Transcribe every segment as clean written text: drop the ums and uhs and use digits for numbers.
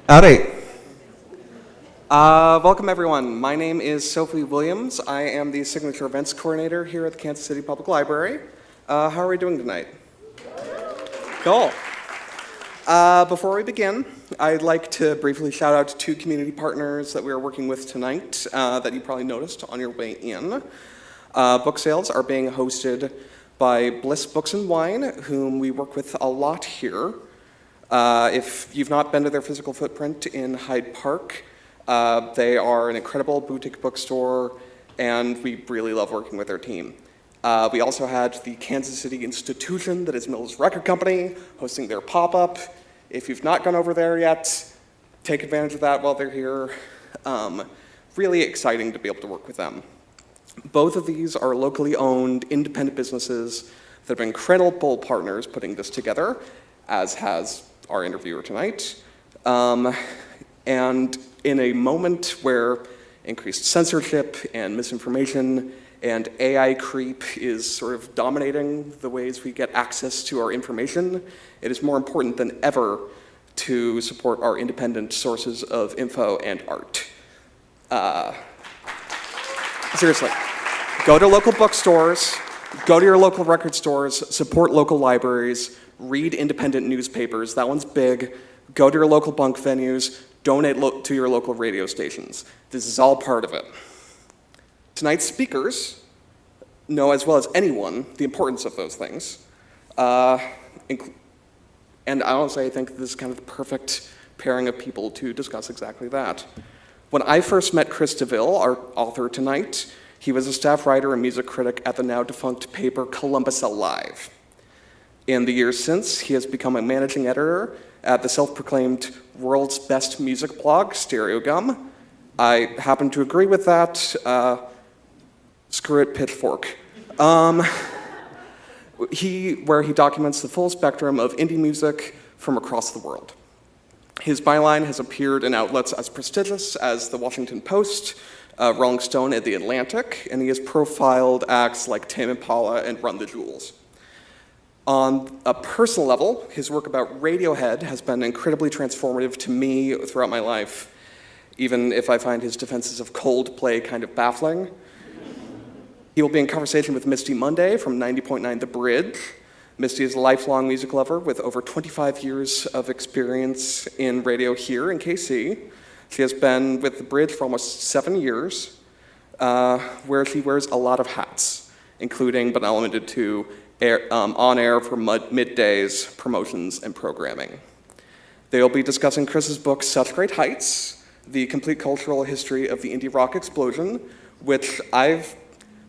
Howdy. Welcome everyone. My name is Sophie Williams. I am the Signature Events Coordinator here at the Kansas City Public Library. How are we doing tonight? Cool. Before we begin, I'd like to briefly shout out to two community partners that we are working with tonight that you probably noticed on your way in. Book sales are being hosted by Bliss Books and Wine, whom we work with a lot here. If you've not been to their physical footprint in Hyde Park, they are an incredible boutique bookstore, and we really love working with their team. We also had the Kansas City institution that is Mills Record Company hosting their pop-up. If you've not gone over there yet, take advantage of that while they're here. Really exciting to be able to work with them. Both of these are locally owned, independent businesses that have been incredible partners putting this together, as has our interviewer tonight. And in a moment where increased censorship and misinformation and AI creep is sort of dominating the ways we get access to our information, it is more important than ever to support our independent sources of info and art. Seriously, go to local bookstores, go to your local record stores, support local libraries, read independent newspapers, that one's big. Go to your local bunk venues, donate to your local radio stations. This is all part of it. Tonight's speakers know as well as anyone the importance of those things. And honestly, I think this is kind of the perfect pairing of people to discuss exactly that. When I first met Chris DeVille, our author tonight, he was a staff writer and music critic at the now defunct paper Columbus Alive. In the years since, he has become a managing editor at the self-proclaimed world's best music blog, Stereo Gum. I happen to agree with that. Screw it, Pitchfork. Where he documents the full spectrum of indie music from across the world. His byline has appeared in outlets as prestigious as the Washington Post, Rolling Stone, and The Atlantic, and he has profiled acts like Tame Impala and Run the Jewels. On a personal level, his work about Radiohead has been incredibly transformative to me throughout my life, even if I find his defenses of Coldplay kind of baffling. He will be in conversation with Misti Mundae from 90.9 The Bridge. Misti is a lifelong music lover with over 25 years of experience in radio here in KC. She has been with The Bridge for almost 7 years, where she wears a lot of hats, including, but not limited to, on air for middays, promotions, and programming. They will be discussing Chris's book, Such Great Heights, The Complete Cultural History of the Indie Rock Explosion, which I've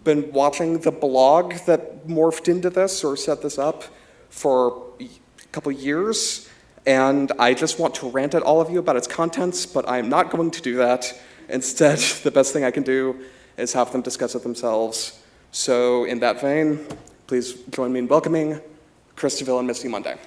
been watching the blog that morphed into this or set this up for a couple years, and I just want to rant at all of you about its contents, but I'm not going to do that. Instead, the best thing I can do is have them discuss it themselves. So in that vein, please join me in welcoming Chris DeVille and Misti Mundae.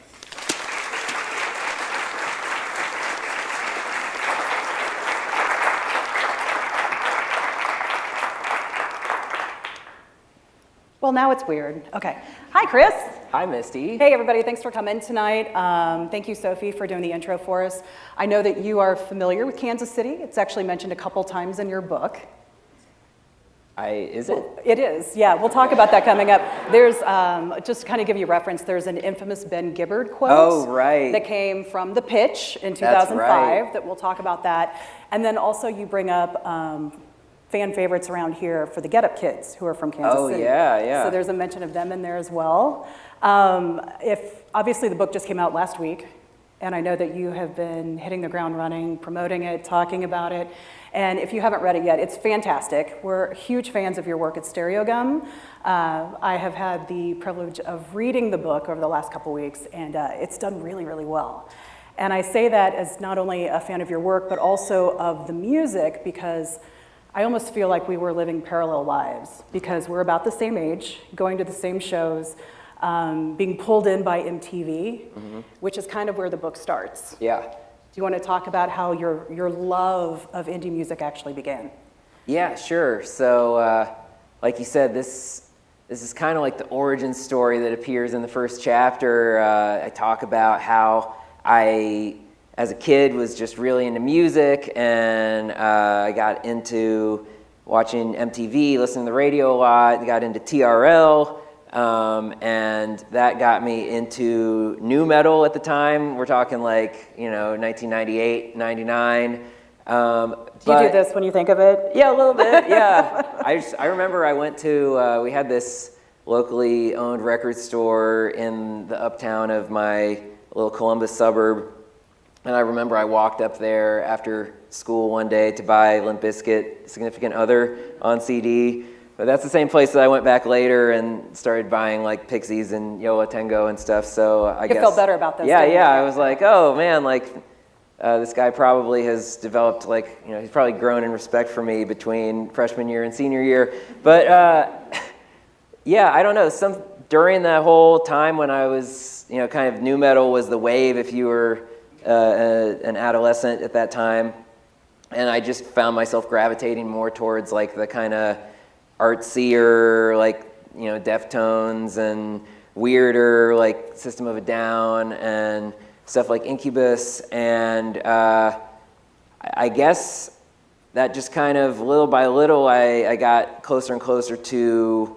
Well, now it's weird. Okay. Hi, Chris. Hi, Misti. Hey, everybody. Thanks for coming tonight. Thank you, Sophie, for doing the intro for us. I know that you are familiar with Kansas City. It's actually mentioned a couple times in your book. Is it? It is, yeah. We'll talk about that coming up. There's, just to kind of give you a reference, there's an infamous Ben Gibbard quote. Oh, right. That came from The Pitch in 2005. That's right. That we'll talk about that. And then also you bring up fan favorites around here for the Get Up Kids who are from Kansas City. Oh, yeah. So there's a mention of them in there as well. Obviously the book just came out last week. And I know that you have been hitting the ground running, promoting it, talking about it. And if you haven't read it yet, it's fantastic. We're huge fans of your work at Stereogum. I have had the privilege of reading the book over the last couple weeks, and it's done really, really well. And I say that as not only a fan of your work, but also of the music, because I almost feel like we were living parallel lives, because we're about the same age, going to the same shows, being pulled in by MTV, which is kind of where the book starts. Yeah. Do you want to talk about how your love of indie music actually began? Yeah, sure. So, like you said, this is kind of like the origin story that appears in the first chapter. I talk about how I, as a kid, was just really into music, and I got into watching MTV, listening to the radio a lot, got into TRL, and that got me into nu metal at the time. We're talking like, 1998, 99. Do you do this when you think of it? Yeah, a little bit, yeah. I remember I went to, we had this locally owned record store in the uptown of my little Columbus suburb, and I remember I walked up there after school one day to buy Limp Bizkit, Significant Other on CD. But that's the same place that I went back later and started buying like Pixies and Yo La Tengo and stuff. So I guess you felt better about this. Yeah. I was like, oh man, this guy probably has developed he's probably grown in respect for me between freshman year and senior year. But yeah, I don't know. During that whole time when I was, kind of nu metal was the wave if you were an adolescent at that time, and I just found myself gravitating more towards like the kind of artsier, Deftones and weirder, like System of a Down and stuff like Incubus. And I guess that just kind of little by little, I got closer and closer to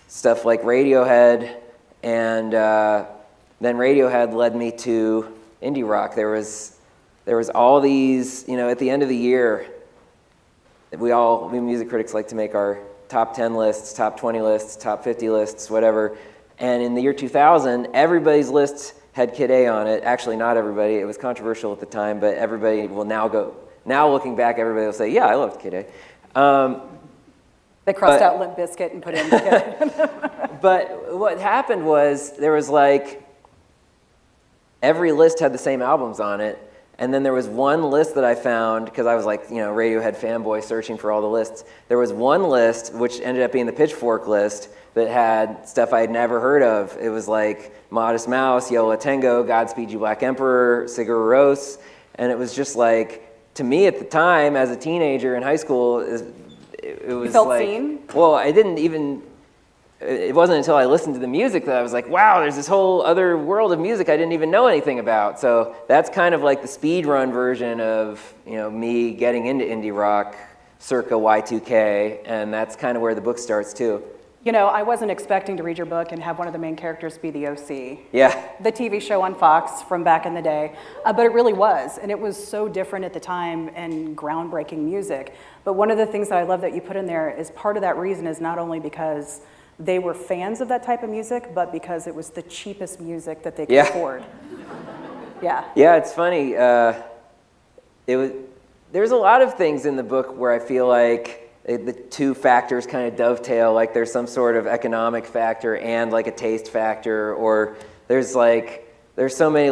stuff like Radiohead, and then Radiohead led me to indie rock. There was all these, at the end of the year, we music critics like to make our top 10 lists, top 20 lists, top 50 lists, whatever. And in the year 2000, everybody's list had Kid A on it. Actually, not everybody. It was controversial at the time, but everybody will now looking back, everybody will say, yeah, I loved Kid A. They crossed out Limp Bizkit and put in Kid. But what happened was there was every list had the same albums on it. And then there was one list that I found, because I was Radiohead fanboy searching for all the lists. There was one list, which ended up being the Pitchfork list, that had stuff I had never heard of. It was like Modest Mouse, Yo La Tengo, Godspeed You Black Emperor, Sigur Rós. And it was just to me at the time, as a teenager in high school, it was you felt seen? Well, it wasn't until I listened to the music that I was like, wow, there's this whole other world of music I didn't even know anything about. So that's kind of like the speed run version of, me getting into indie rock circa Y2K, and that's kind of where the book starts too. I wasn't expecting to read your book and have one of the main characters be the OC. Yeah. The TV show on Fox from back in the day. But it really was, and it was so different at the time and groundbreaking music. But one of the things that I love that you put in there is part of that reason is not only because they were fans of that type of music, but because it was the cheapest music that they could afford. Yeah. Yeah, it's funny. There's a lot of things in the book where I feel like the two factors kind of dovetail. Like there's some sort of economic factor and like a taste factor, or there's so many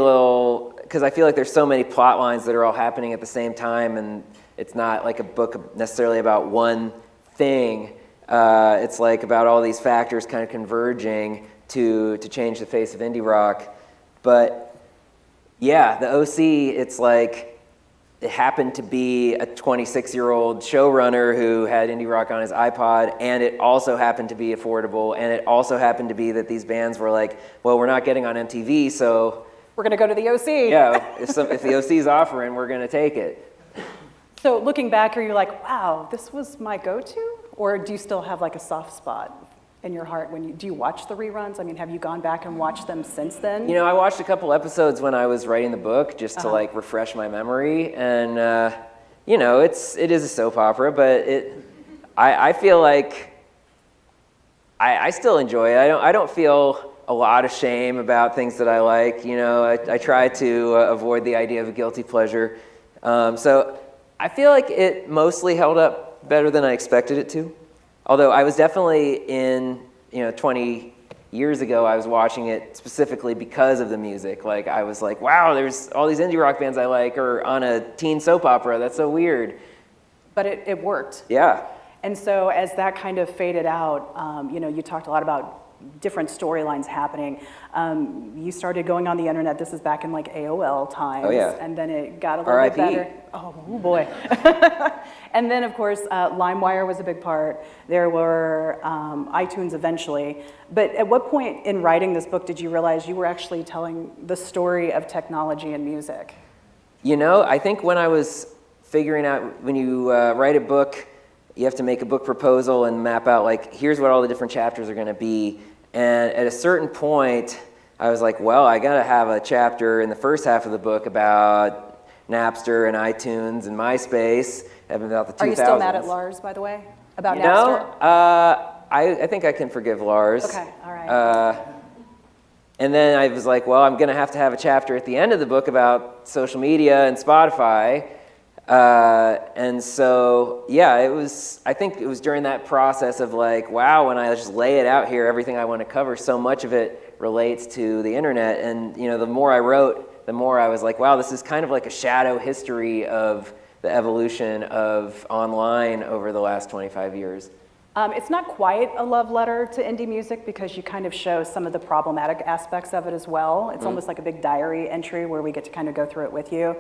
because I feel like there's so many plot lines that are all happening at the same time, and it's not like a book necessarily about one thing. It's about all these factors kind of converging to change the face of indie rock. But yeah, the OC, it's it happened to be a 26-year-old showrunner who had indie rock on his iPod, and it also happened to be affordable, and it also happened to be that these bands were well, we're not getting on MTV, so we're going to go to the OC. Yeah, if the OC's offering, we're going to take it. So looking back, are you wow, this was my go-to? Or do you still have a soft spot in your heart do you watch the reruns? I mean, have you gone back and watched them since then? I watched a couple episodes when I was writing the book just to refresh my memory, and it is a soap opera, but I feel I still enjoy it. I don't feel a lot of shame about things that I like. You know, I try to avoid the idea of a guilty pleasure. So I feel like it mostly held up better than I expected it to. Although I was definitely 20 years ago, I was watching it specifically because of the music. Like, I was like, wow, there's all these indie rock bands I like are on a teen soap opera. That's so weird. But it worked. Yeah. And so as that kind of faded out, you talked a lot about different storylines happening. You started going on the internet. This is back in like AOL times. Oh, yeah. And then it got a little R.I.P. bit better. Oh boy. And then, of course, LimeWire was a big part. There were iTunes eventually. But at what point in writing this book did you realize you were actually telling the story of technology and music? You know, I think when I was figuring out, when you write a book, you have to make a book proposal and map out, like, here's what all the different chapters are going to be. And at a certain point, I was like, well, I got to have a chapter in the first half of the book about Napster and iTunes and MySpace, about the 2000s. Are you still mad at Lars, by the way, about Napster? No, I think I can forgive Lars. Okay, all right. And then I was like, well, I'm going to have a chapter at the end of the book about social media and Spotify. And so, yeah, I think it was during that process of like, wow, when I just lay it out here, everything I want to cover, so much of it relates to the internet. And, the more I wrote, the more I was like, wow, this is kind of like a shadow history of the evolution of online over the last 25 years. It's not quite a love letter to indie music because you kind of show some of the problematic aspects of it as well. It's almost like a big diary entry where we get to kind of go through it with you.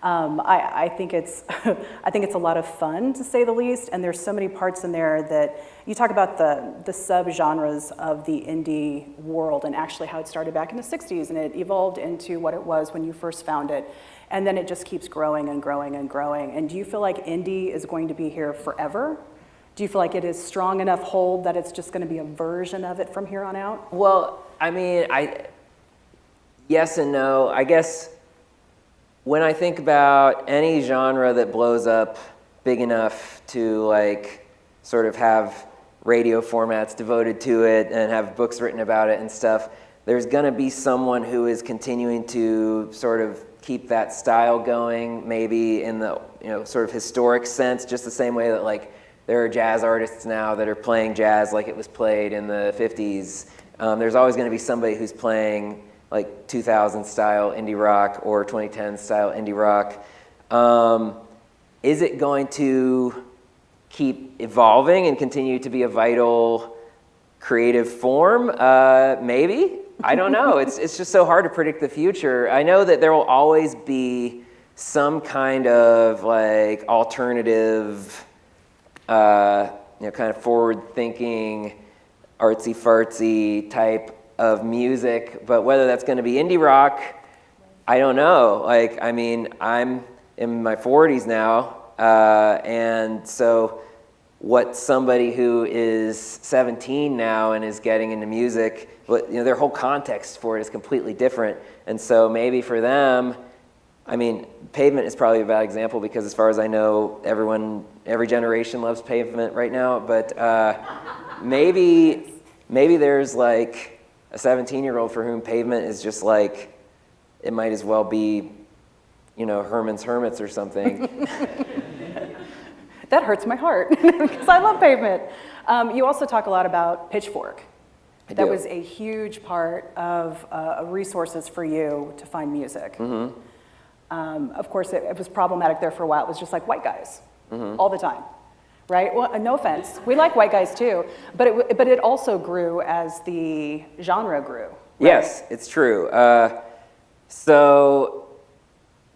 I think it's a lot of fun, to say the least, and there's so many parts in there that you talk about the sub-genres of the indie world and actually how it started back in the 60s and it evolved into what it was when you first found it, and then it just keeps growing and growing and growing. And do you feel like indie is going to be here forever? Do you feel like it is strong enough hold that it's just going to be a version of it from here on out? Well, I mean, yes and no. I guess when I think about any genre that blows up big enough to like sort of have radio formats devoted to it and have books written about it and stuff, there's going to be someone who is continuing to sort of keep that style going, maybe in the sort of historic sense, just the same way that like there are jazz artists now that are playing jazz like it was played in the 50s. There's always going to be somebody who's playing like 2000 style indie rock or 2010 style indie rock. Is it going to keep evolving and continue to be a vital creative form? Maybe. I don't know. It's just so hard to predict the future. I know that there will always be some kind of like alternative, kind of forward-thinking, artsy-fartsy type of music, but whether that's going to be indie rock, I don't know. Like, I mean, I'm in my 40s now, and so what somebody who is 17 now and is getting into music, their whole context for it is completely different. And so maybe for them, I mean, Pavement is probably a bad example because as far as I know, every generation loves Pavement right now, but maybe there's like a 17-year-old for whom Pavement is just like, it might as well be, Herman's Hermits or something. That hurts my heart because I love Pavement. You also talk a lot about Pitchfork. That was a huge part of resources for you to find music. Mm-hmm. Of course, it was problematic there for a while. It was just like white guys all the time, right? Well, no offense. We like white guys too, but it also grew as the genre grew. Right? Yes, it's true. So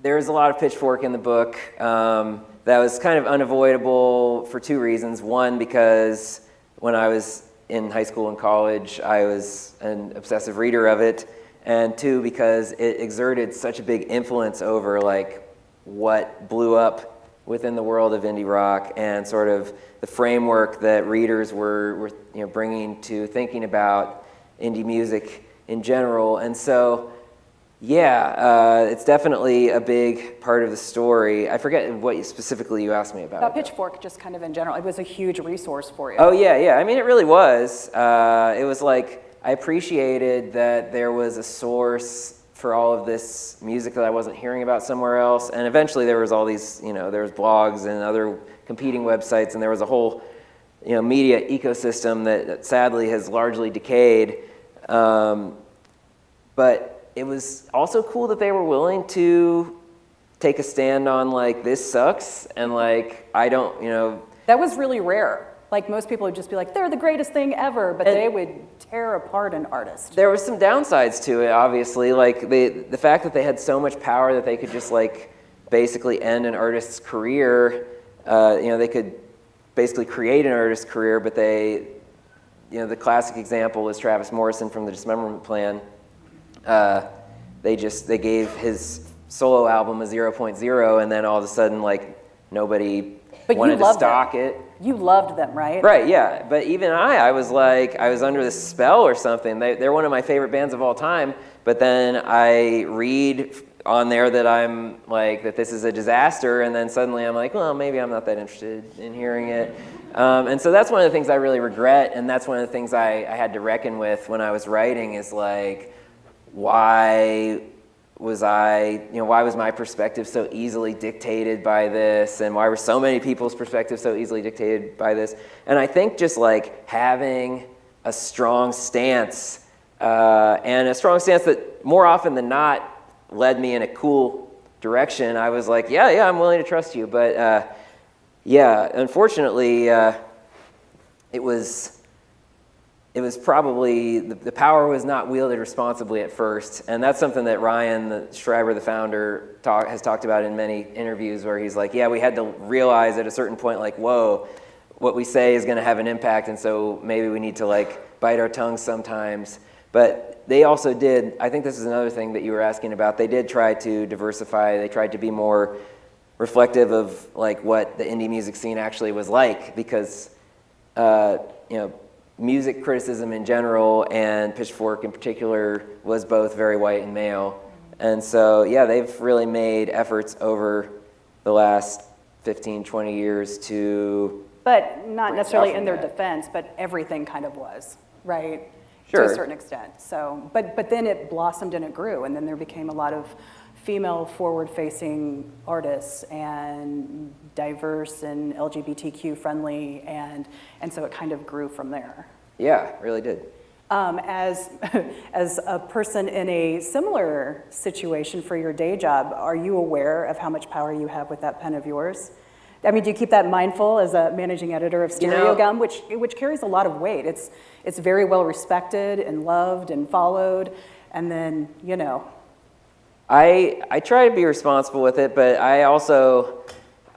there's a lot of Pitchfork in the book. That was kind of unavoidable for two reasons. One, because when I was in high school and college, I was an obsessive reader of it. And two, because it exerted such a big influence over like what blew up within the world of indie rock and sort of the framework that readers were bringing to thinking about indie music in general. And so, it's definitely a big part of the story. I forget what specifically you asked me about. About Pitchfork, just kind of in general. It was a huge resource for you. Oh, yeah. I mean, it really was. It was like I appreciated that there was a source for all of this music that I wasn't hearing about somewhere else. And eventually there was all these, there was blogs and other competing websites, and there was a whole, media ecosystem that sadly has largely decayed. But it was also cool that they were willing to take a stand on like, this sucks, and like, I don't, That was really rare. Like most people would just be like, they're the greatest thing ever, but they would tear apart an artist. There was some downsides to it, obviously. Like the fact that they had so much power that they could just like basically end an artist's career. They could basically create an artist's career, but they, the classic example is Travis Morrison from the Dismemberment Plan. They gave his solo album a 0.0, and then all of a sudden, like, nobody wanted to stock it. You loved them, right? Right, yeah. But even I was like, I was under this spell or something. They're one of my favorite bands of all time. But then I read on there that I'm like, that this is a disaster. And then suddenly I'm like, well, maybe I'm not that interested in hearing it. And so that's one of the things I really regret. And that's one of the things I had to reckon with when I was writing is like, why was my perspective so easily dictated by this, and why were so many people's perspectives so easily dictated by this? And I think just like having a strong stance, and a strong stance that more often than not led me in a cool direction. I was like, yeah, I'm willing to trust you. But unfortunately, it was probably, the power was not wielded responsibly at first. And that's something that Ryan Schreiber, the founder, has talked about in many interviews, where he's like, yeah, we had to realize at a certain point, like, whoa, what we say is going to have an impact, and so maybe we need to like bite our tongues sometimes. But they also did, I think this is another thing that you were asking about, they did try to diversify, they tried to be more reflective of like what the indie music scene actually was like, because music criticism in general and Pitchfork in particular was both very white and male. And so, yeah, they've really made efforts over the last 15, 20 years to... But not necessarily in their defense, but everything kind of was, right? Sure. To a certain extent. So, but then it blossomed and it grew, and then there became a lot of female forward-facing artists and diverse and LGBTQ friendly, and so it kind of grew from there. Yeah, it really did. As a person in a similar situation for your day job, are you aware of how much power you have with that pen of yours? I mean, do you keep that mindful as a managing editor of Stereo Gum, which carries a lot of weight? It's very well respected and loved and followed, and then, I try to be responsible with it, but I also,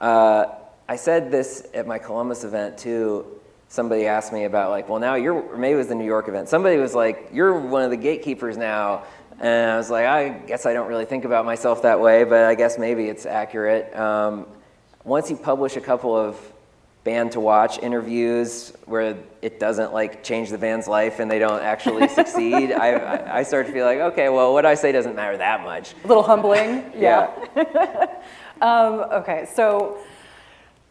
I said this at my Columbus event too. Somebody asked me about like, well, now or maybe it was the New York event. Somebody was like, you're one of the gatekeepers now. And I was like, I guess I don't really think about myself that way, but I guess maybe it's accurate. Once you publish a couple of band to watch interviews where it doesn't like change the band's life and they don't actually succeed, I start to feel like, okay, well, what I say doesn't matter that much. A little humbling. Yeah. Okay, so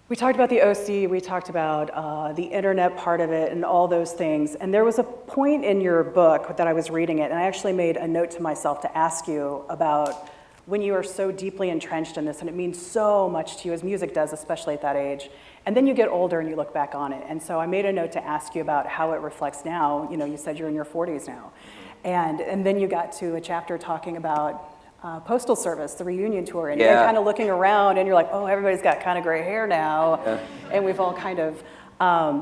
we talked about the OC, we talked about the internet part of it and all those things. And there was a point in your book that I was reading it, and I actually made a note to myself to ask you about when you are so deeply entrenched in this, and it means so much to you, as music does, especially at that age. And then you get older and you look back on it. And so I made a note to ask you about how it reflects now. You said you're in your 40s now. And then you got to a chapter talking about Postal Service, the reunion tour, and you're kind of looking around and you're like, oh, everybody's got kind of gray hair now. Yeah. And we've all kind of,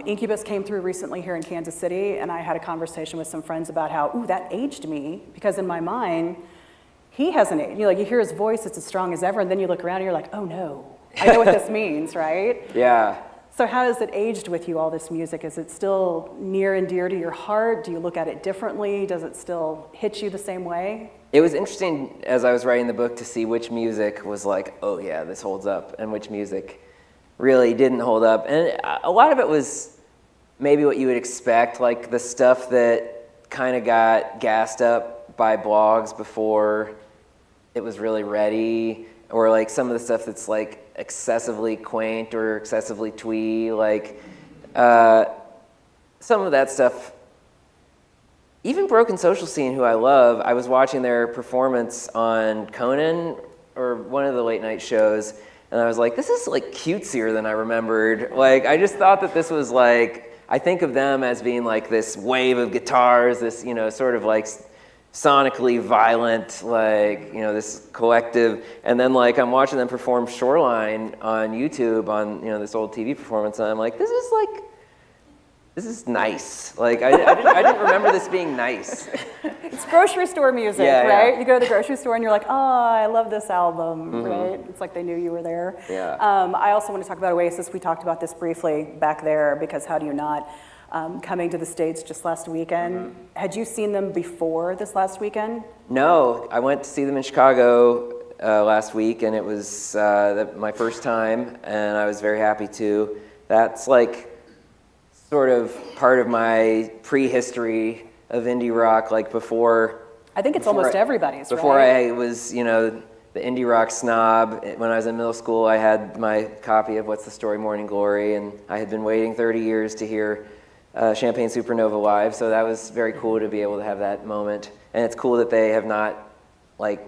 Incubus came through recently here in Kansas City, and I had a conversation with some friends about how, ooh, that aged me, because in my mind, he hasn't aged. You hear his voice, it's as strong as ever, and then you look around and you're like, oh no, I know what this means, right? Yeah. So how has it aged with you, all this music? Is it still near and dear to your heart? Do you look at it differently? Does it still hit you the same way? It was interesting as I was writing the book to see which music was like, oh yeah, this holds up, and which music really didn't hold up. And a lot of it was maybe what you would expect, like the stuff that kind of got gassed up by blogs before it was really ready, or like some of the stuff that's like excessively quaint or excessively twee, like some of that stuff even Broken Social Scene, who I love, I was watching their performance on Conan or one of the late night shows, and I was like, this is like cutesier than I remembered. Like, I just thought that this was like, I think of them as being like this wave of guitars, this, you know, sort of like sonically violent, like, you know, this collective. And then like I'm watching them perform Shoreline on YouTube on, you know, this old TV performance, and I'm like, this is nice. Like, I didn't remember this being nice. It's grocery store music, Yeah, right? yeah. You go to the grocery store and you're like, oh, I love this album, right? It's like they knew you were there. Yeah. I also want to talk about Oasis. We talked about this briefly back there, because how do you not? Coming to the States just last weekend. Had you seen them before this last weekend? No, I went to see them in Chicago last week, and it was my first time, and I was very happy to. That's like sort of part of my prehistory of indie rock, like before. I think it's almost everybody's, Before right? I was, you know, the indie rock snob. When I was in middle school, I had my copy of What's the Story, Morning Glory, and I had been waiting 30 years to hear Champagne Supernova live, so that was very cool to be able to have that moment. And it's cool that they have not, like,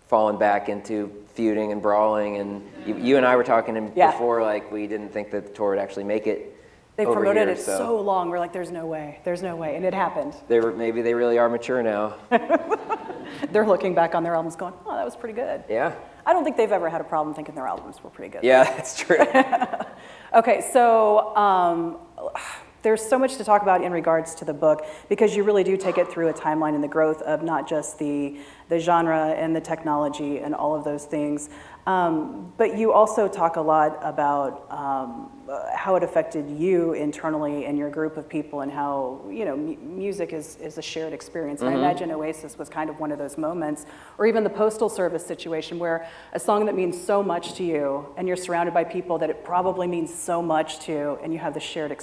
fallen back into feuding and brawling. And you and I were talking before, like, we didn't think that the tour would actually make it. They over promoted here, it so long, we're like, there's no way, and it happened. Maybe they really are mature now. They're looking back on their albums going, oh, that was pretty good. Yeah. I don't think they've ever had a problem thinking their albums were pretty good. Yeah, that's true. Okay, so there's so much to talk about in regards to the book, because you really do take it through a timeline in the growth of not just the genre and the technology and all of those things, but you also talk a lot about how it affected you internally and your group of people, and how, you know, music is a shared experience. And I imagine Oasis was kind of one of those moments, or even the Postal Service situation, where a song that means so much to you, and you're surrounded by people that it probably means so much to, and you have the shared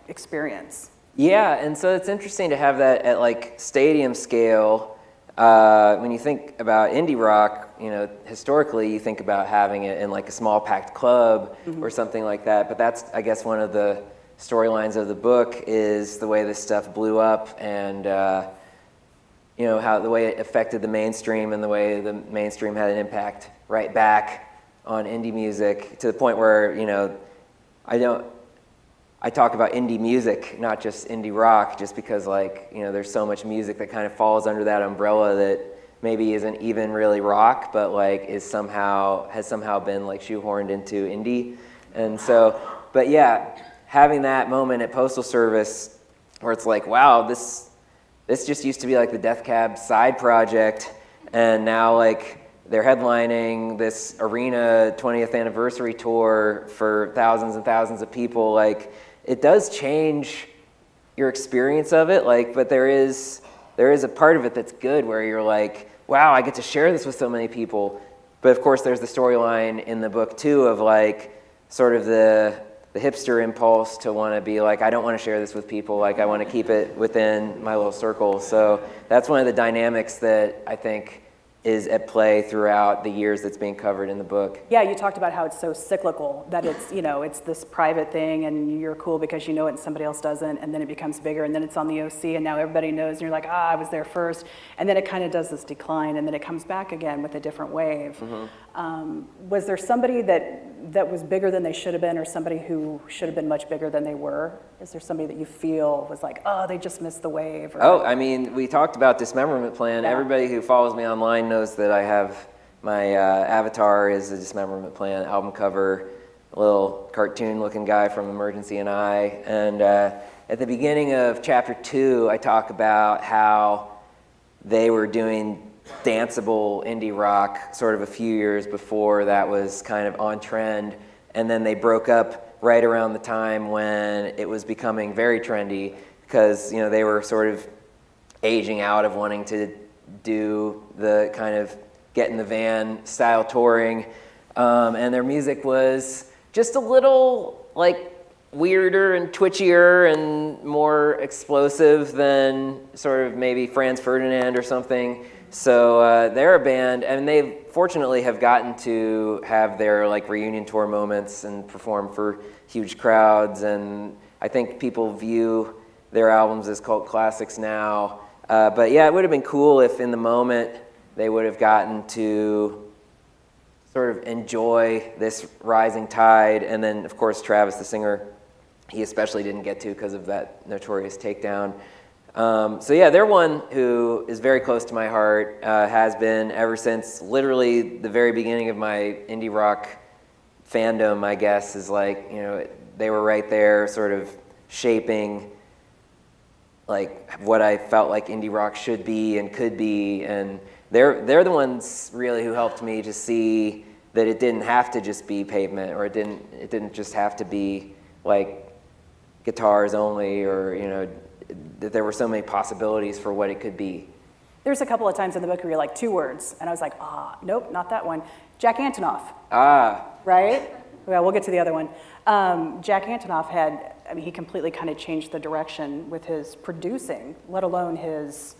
experience. Yeah, and so it's interesting to have that at like stadium scale. When you think about indie rock, you know, historically you think about having it in like a small packed club or something like that. But that's, I guess, one of the storylines of the book, is the way this stuff blew up, and you know, how the way it affected the mainstream, and the way the mainstream had an impact right back on indie music, to the point where, you know, I talk about indie music, not just indie rock, just because, like, you know, there's so much music that kind of falls under that umbrella that maybe isn't even really rock, but like has somehow been like shoehorned into indie. And so, but yeah, having that moment at Postal Service where it's like, wow, this just used to be like the Death Cab side project, and now like they're headlining this arena 20th anniversary tour for thousands and thousands of people. Like, it does change your experience of it, like, but there is a part of it that's good, where you're like, wow, I get to share this with so many people. But of course, there's the storyline in the book too, of like sort of the hipster impulse to want to be like, I don't want to share this with people, like I want to keep it within my little circle. So that's one of the dynamics that I think is at play throughout the years that's being covered in the book. Yeah, you talked about how it's so cyclical, that it's, you know, it's this private thing and you're cool because you know it and somebody else doesn't, and then it becomes bigger, and then it's on the OC and now everybody knows, and you're like, I was there first, and then it kind of does this decline, and then it comes back again with a different wave. Was there somebody that was bigger than they should have been, or somebody who should have been much bigger than they were? Is there somebody that you feel was like, oh, they just missed the wave? Or, oh, I mean, we talked about Dismemberment Plan. Yeah. Everybody who follows me online knows that I have my avatar is a Dismemberment Plan album cover, a little cartoon-looking guy from Emergency and I. And at the beginning of chapter 2, I talk about how they were doing danceable indie rock sort of a few years before that was kind of on trend, and then they broke up right around the time when it was becoming very trendy, because, you know, they were sort of aging out of wanting to do the kind of get in the van style touring, and their music was just a little like weirder and twitchier and more explosive than sort of maybe Franz Ferdinand or something. So they're a band, and they fortunately have gotten to have their like reunion tour moments and perform for huge crowds. And I think people view their albums as cult classics now. But yeah, it would have been cool if in the moment they would have gotten to sort of enjoy this rising tide. And then, of course, Travis, the singer, he especially didn't get to because of that notorious takedown. So yeah, they're one who is very close to my heart, has been ever since literally the very beginning of my indie rock fandom, I guess, is like, you know, they were right there sort of shaping like what I felt like indie rock should be and could be. And they're the ones really who helped me to see that it didn't have to just be Pavement, or it didn't just have to be like guitars only, or, you know, that there were so many possibilities for what it could be. There's a couple of times in the book where you're like 2 words, and I was like, nope, not that one. Jack Antonoff. Right? Well, we'll get to the other one. Jack Antonoff had, I mean, he completely kind of changed the direction with his producing, let alone his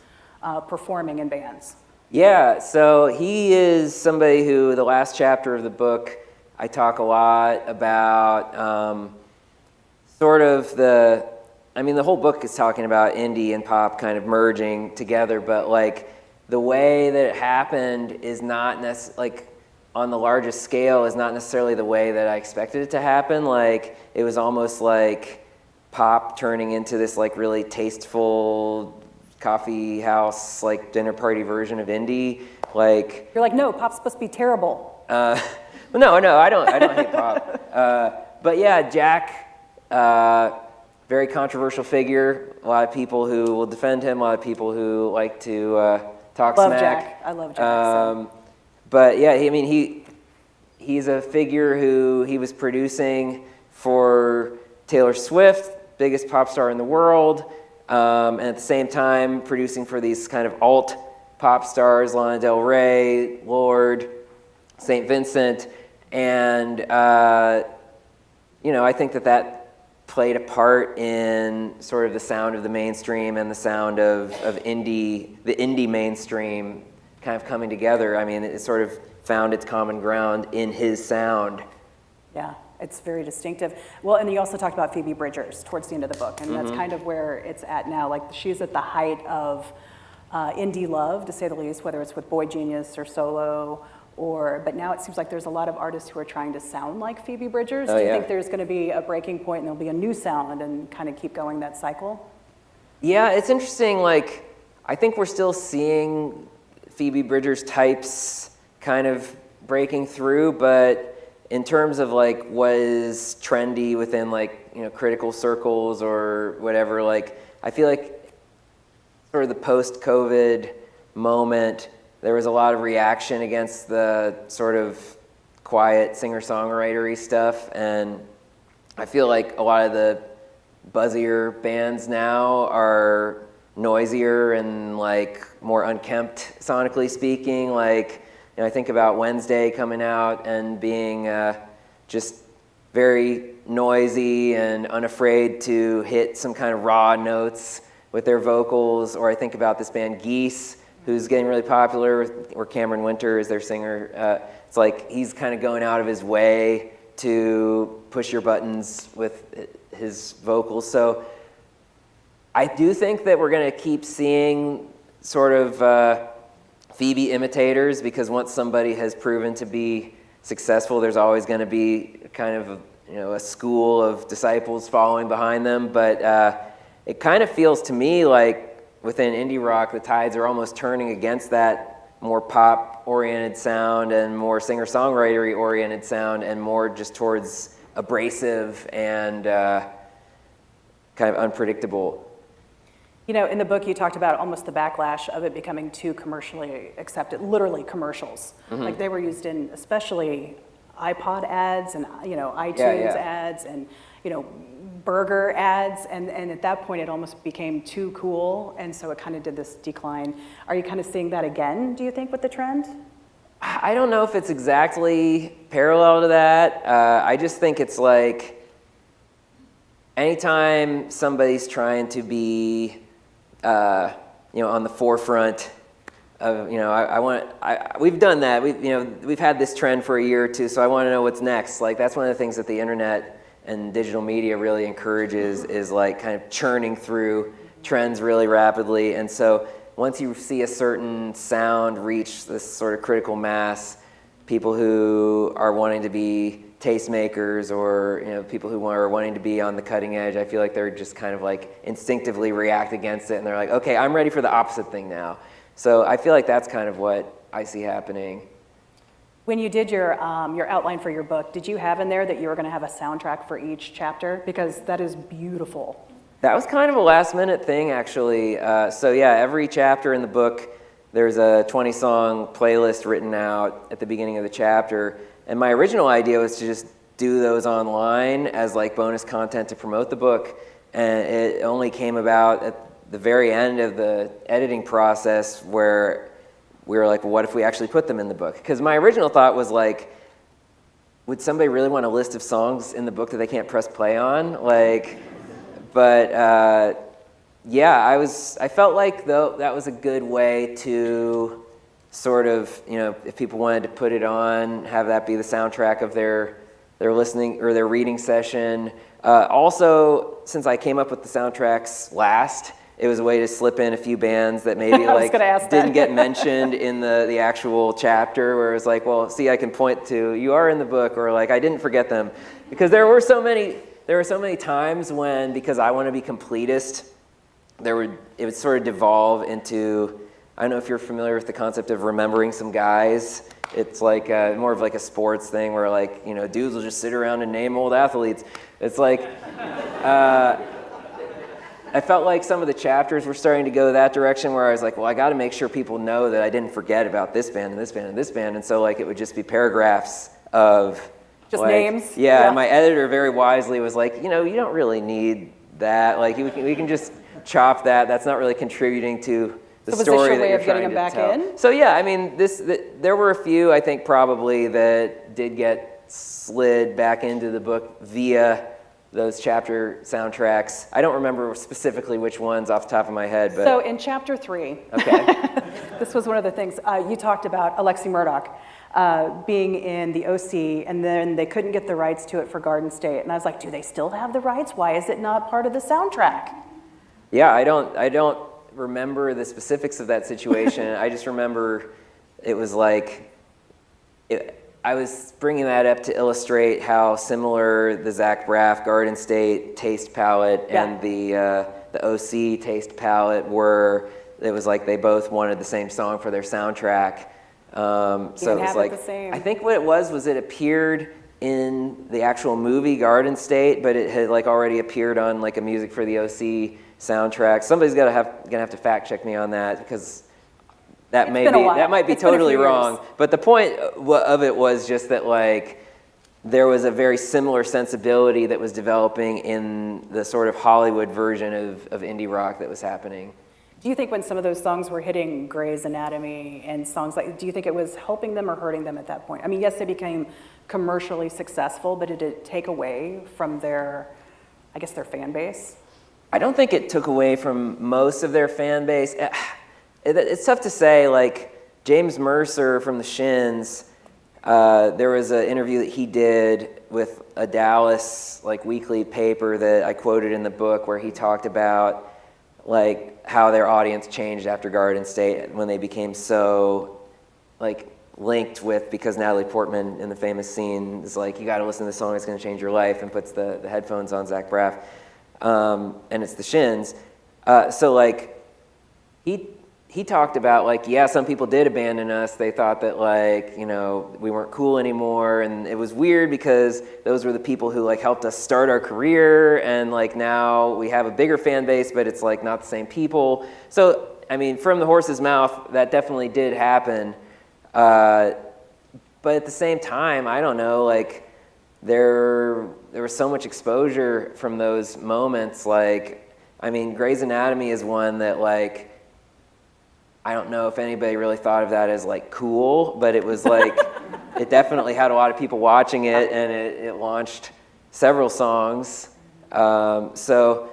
performing in bands. Yeah, so he is somebody who, the last chapter of the book, I talk a lot about sort of the whole book is talking about indie and pop kind of merging together, but like the way that it happened is not like on the largest scale is not necessarily the way that I expected it to happen. Like it was almost like pop turning into this like really tasteful coffee house, like dinner party version of indie. Like you're like, no, pop's supposed to be terrible. Well, no, I don't hate pop. But yeah, Jack, very controversial figure. A lot of people who will defend him. A lot of people who like to talk love smack. Jack. I love Jack. But yeah, he's a figure who he was producing for Taylor Swift, biggest pop star in the world, and at the same time producing for these kind of alt pop stars, Lana Del Rey, Lorde, St. Vincent, and you know, I think that played a part in sort of the sound of the mainstream and the sound of the indie mainstream kind of coming together. I mean, it sort of found its common ground in his sound. Yeah, it's very distinctive. Well, and you also talked about Phoebe Bridgers towards the end of the book, and that's kind of where it's at now. Like, she's at the height of indie love, to say the least, whether it's with Boy Genius or solo, but now it seems like there's a lot of artists who are trying to sound like Phoebe Bridgers. Do you think there's going to be a breaking point and there'll be a new sound and kind of keep going that cycle? Yeah, it's interesting. Like, I think we're still seeing Phoebe Bridgers types kind of breaking through, but in terms of like what is trendy within like, you know, critical circles or whatever, like I feel like sort of the post-COVID moment, there was a lot of reaction against the sort of quiet singer-songwritery stuff, and I feel like a lot of the buzzier bands now are noisier and like more unkempt sonically speaking. Like, you know, I think about Wednesday coming out and being just very noisy and unafraid to hit some kind of raw notes with their vocals. Or I think about this band Geese, who's getting really popular, or Cameron Winter is their singer. It's like he's kind of going out of his way to push your buttons with his vocals. So I do think that we're going to keep seeing sort of Phoebe imitators, because once somebody has proven to be successful, there's always going to be kind of a school of disciples following behind them. But it kind of feels to me like within indie rock, the tides are almost turning against that more pop-oriented sound and more singer-songwriter-oriented sound, and more just towards abrasive and kind of unpredictable. You know, in the book, you talked about almost the backlash of it becoming too commercially accepted, literally commercials. Like they were used in especially iPod ads and, you know, iTunes ads and, you know, burger ads. And at that point, it almost became too cool. And so it kind of did this decline. Are you kind of seeing that again, do you think, with the trend? I don't know if it's exactly parallel to that. I just think it's like anytime somebody's trying to be on the forefront of, we've done that. We've had this trend for a year or two, so I want to know what's next. Like, that's one of the things that the internet and digital media really encourages is like kind of churning through trends really rapidly. And so once you see a certain sound reach this sort of critical mass, people who are wanting to be tastemakers or people who are wanting to be on the cutting edge, I feel like they're just kind of like instinctively react against it, and they're like, okay, I'm ready for the opposite thing now. So I feel like that's kind of what I see happening. When you did your outline for your book, did you have in there that you were going to have a soundtrack for each chapter? Because that is beautiful. That was kind of a last minute thing, actually. So yeah, every chapter in the book, there's a 20-song playlist written out at the beginning of the chapter. And my original idea was to just do those online as like bonus content to promote the book. And it only came about at the very end of the editing process where we were like, well, what if we actually put them in the book? Because my original thought was like, would somebody really want a list of songs in the book that they can't press play on? Yeah, I felt like though that was a good way to sort of, if people wanted to put it on, have that be the soundtrack of their listening or their reading session. Also, since I came up with the soundtracks last, it was a way to slip in a few bands that maybe like didn't get mentioned in the actual chapter, where it was like, well, see, I can point to, you are in the book, or like, I didn't forget them. Because there were so many times when, because I want to be completist, it would sort of devolve into, I don't know if you're familiar with the concept of remembering some guys. It's like more of like a sports thing where like, dudes will just sit around and name old athletes. It's like, I felt like some of the chapters were starting to go that direction where I was like, well, I got to make sure people know that I didn't forget about this band and this band and this band. And so like it would just be paragraphs of just like, names. Yeah, and my editor very wisely was like, you don't really need that. Like we can just chop that. That's not really contributing to the story. So was this your way that of you're getting trying them back to tell. in? So yeah, I mean, there were a few, I think, probably that did get slid back into the book via those chapter soundtracks. I don't remember specifically which ones off the top of my head, but so in chapter 3, okay. This was one of the things you talked about, Alexi Murdoch being in the OC, and then they couldn't get the rights to it for Garden State, and I was like, do they still have the rights? Why is it not part of the soundtrack? Yeah, I don't remember the specifics of that situation. I just remember it was like, I was bringing that up to illustrate how similar the Zach Braff Garden State taste palette and the OC taste palette were. It was like they both wanted the same song for their soundtrack. So it was like, I think what it was it appeared in the actual movie Garden State, but it had like already appeared on like a Music for the OC soundtrack. Somebody's gonna have to fact check me on that, because that might be totally wrong. But the point of it was just that like there was a very similar sensibility that was developing in the sort of Hollywood version of indie rock that was happening. Do you think when some of those songs were hitting Grey's Anatomy and songs like, do you think it was helping them or hurting them at that point? I mean, yes, they became commercially successful, but did it take away from their fan base? I don't think it took away from most of their fan base. It's tough to say. Like James Mercer from the Shins, there was an interview that he did with a Dallas like weekly paper that I quoted in the book, where he talked about like how their audience changed after Garden State when they became so like linked with, because Natalie Portman in the famous scene is like, you got to listen to this song, it's going to change your life, and puts the headphones on Zach Braff, and it's the Shins. So like he talked about like, yeah, some people did abandon us. They thought that like, we weren't cool anymore. And it was weird because those were the people who like helped us start our career. And like now we have a bigger fan base, but it's like not the same people. So, I mean, from the horse's mouth, that definitely did happen. But at the same time, I don't know, like there was so much exposure from those moments. Like, I mean, Grey's Anatomy is one that like, I don't know if anybody really thought of that as like cool, but it was like, it definitely had a lot of people watching it, and it launched several songs. So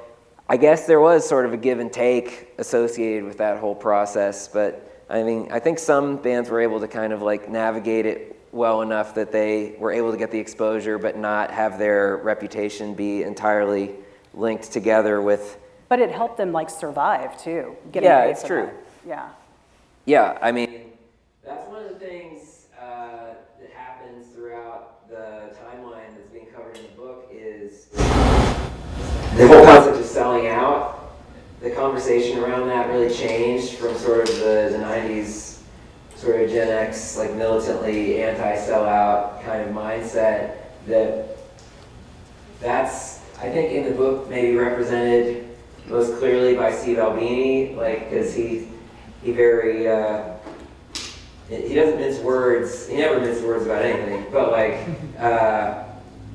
I guess there was sort of a give and take associated with that whole process. But I mean, I think some bands were able to kind of like navigate it well enough that they were able to get the exposure but not have their reputation be entirely linked together with. But it helped them like survive too. Yeah, it's true. That. Yeah. Yeah, I mean, that's one of the things that happens throughout the timeline that's being covered in the book is the whole concept of selling out. The conversation around that really changed from sort of the 90s, sort of Gen X, like militantly anti-sellout kind of mindset. That's, I think in the book, maybe represented most clearly by Steve Albini, like, because he very, he doesn't mince words, he never minces words about anything, but like,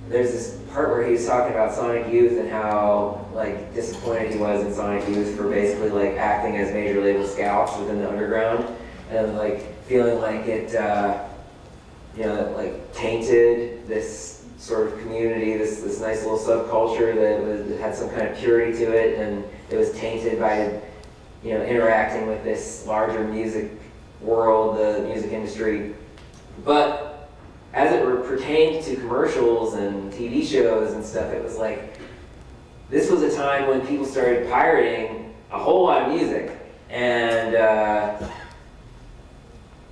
there's this part where he's talking about Sonic Youth and how like disappointed he was in Sonic Youth for basically like acting as major label scouts within the underground, and like feeling like it, like tainted this sort of community, this nice little subculture that had some kind of purity to it, and it was tainted by interacting with this larger music world, the music industry. But as it pertained to commercials and TV shows and stuff, it was like, this was a time when people started pirating a whole lot of music. And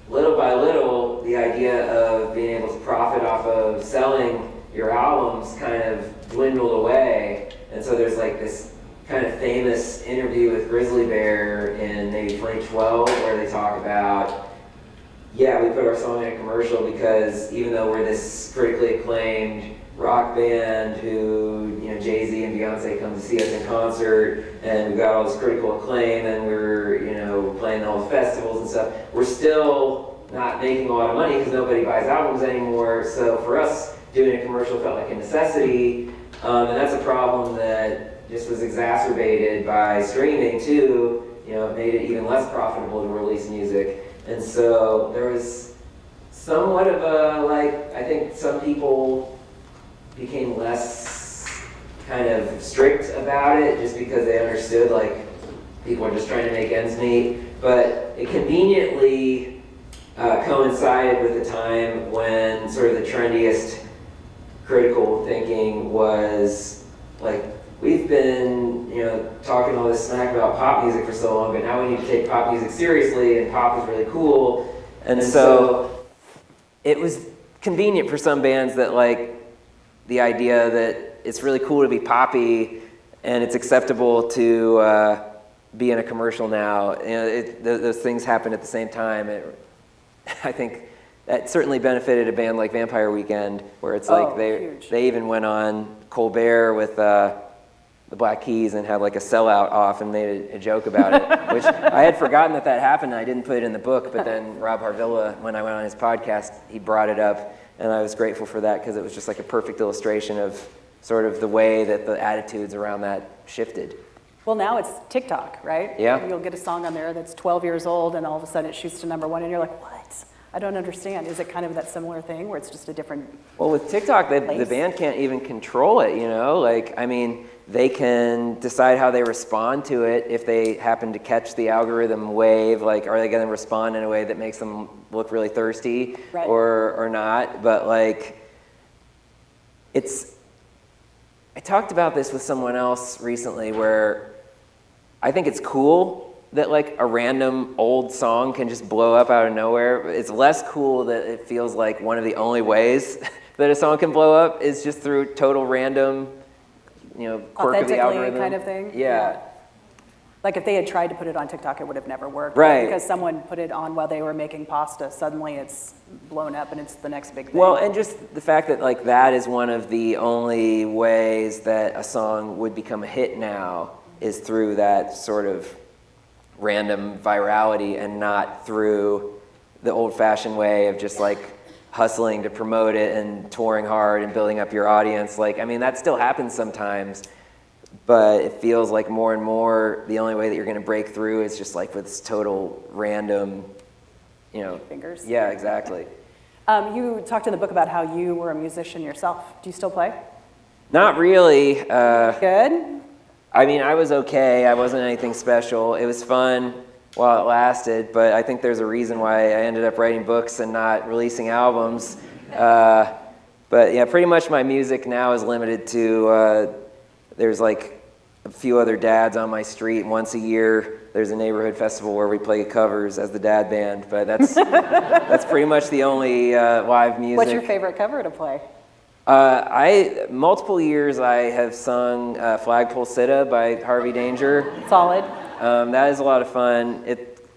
little by little, the idea of being able to profit off of selling your albums kind of dwindled away. And so there's like this kind of famous interview with Grizzly Bear in maybe 2012 where they talk about, yeah, we put our song in a commercial because even though we're this critically acclaimed rock band who, Jay-Z and Beyonce come to see us in concert, and we got all this critical acclaim, and we're, playing all the festivals and stuff, we're still not making a lot of money because nobody buys albums anymore. So for us, doing a commercial felt like a necessity, and that's a problem that just was exacerbated by streaming too. It made it even less profitable to release music. And so there was somewhat of I think some people became less kind of strict about it just because they understood people are just trying to make ends meet. But it conveniently coincided with the time when sort of the trendiest critical thinking was we've been, talking all this smack about pop music for so long, but now we need to take pop music seriously, and pop is really cool. And so it was convenient for some bands that the idea that it's really cool to be poppy and it's acceptable to be in a commercial now. Those things happened at the same time. I think that certainly benefited a band like Vampire Weekend, where it's they even went on Colbert with the Black Keys and had a sellout off and made a joke about it, which I had forgotten that happened. I didn't put it in the book, but then Rob Harvilla, when I went on his podcast, he brought it up, and I was grateful for that because it was just a perfect illustration of sort of the way that the attitudes around that shifted. Well, now it's TikTok, right? Yeah. You'll get a song on there that's 12 years old, and all of a sudden it shoots to #1, and you're like, what? I don't understand. Is it kind of that similar thing where it's just a different Well, with TikTok, the place? band can't even control it, they can decide how they respond to it if they happen to catch the algorithm wave. Are they going to respond in a way that makes them look really thirsty, right, or not? But I talked about this with someone else recently, where I think it's cool that a random old song can just blow up out of nowhere. It's less cool that it feels like one of the only ways that a song can blow up is just through total random, quirk of the algorithm kind of thing. Yeah. If they had tried to put it on TikTok, it would have never worked. Right. Because someone put it on while they were making pasta, suddenly it's blown up and it's the next big thing. Well, and just the fact that that is one of the only ways that a song would become a hit now is through that sort of random virality, and not through the old-fashioned way of just hustling to promote it and touring hard and building up your audience. That still happens sometimes, but it feels like more and more the only way that you're going to break through is just with this total random, fingers. Yeah, exactly. You talked in the book about how you were a musician yourself. Do you still play? Not really. Good. I was okay. I wasn't anything special. It was fun while it lasted, but I think there's a reason why I ended up writing books and not releasing albums. But yeah, pretty much my music now is limited to, there's like a few other dads on my street. Once a year, there's a neighborhood festival where we play covers as the dad band, but that's that's pretty much the only live music. What's your favorite cover to play? Multiple years I have sung Flagpole Sitta by Harvey Danger. Solid. That is a lot of fun.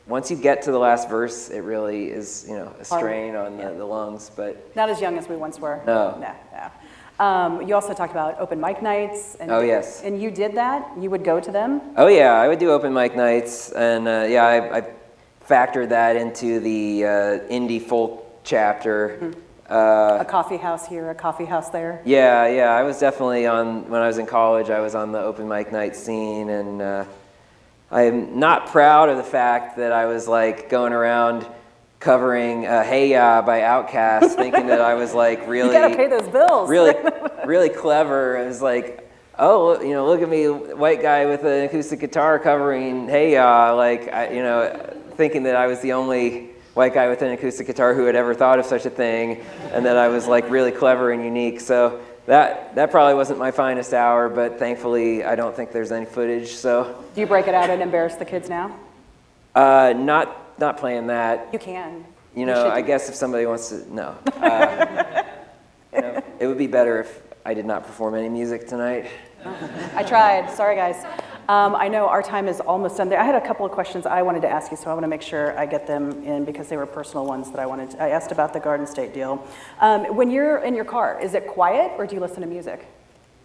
Once you get to the last verse, it really is, a strain on the lungs, but... Not as young as we once were. No. No. You also talked about open mic nights. And, oh, yes. And you did that? You would go to them? Oh, yeah, I would do open mic nights, and I factored that into the indie folk chapter. Mm-hmm. A coffee house here, a coffee house there. Yeah, I was definitely when I was in college, I was on the open mic night scene, and I'm not proud of the fact that I was like going around covering Hey Ya by Outkast, thinking that I was like really... You gotta pay those bills. really clever. I was like, oh, look at me, white guy with an acoustic guitar covering Hey Ya, thinking that I was the only white guy with an acoustic guitar who had ever thought of such a thing, and that I was like really clever and unique. So that probably wasn't my finest hour, but thankfully I don't think there's any footage. So do you break it out and embarrass the kids now? Not playing that. You can. I guess if somebody wants to, no. It would be better if I did not perform any music tonight. I tried. Sorry, guys. I know our time is almost done there. I had a couple of questions I wanted to ask you, so I want to make sure I get them in because they were personal ones that I asked about the Garden State deal. When you're in your car, is it quiet or do you listen to music?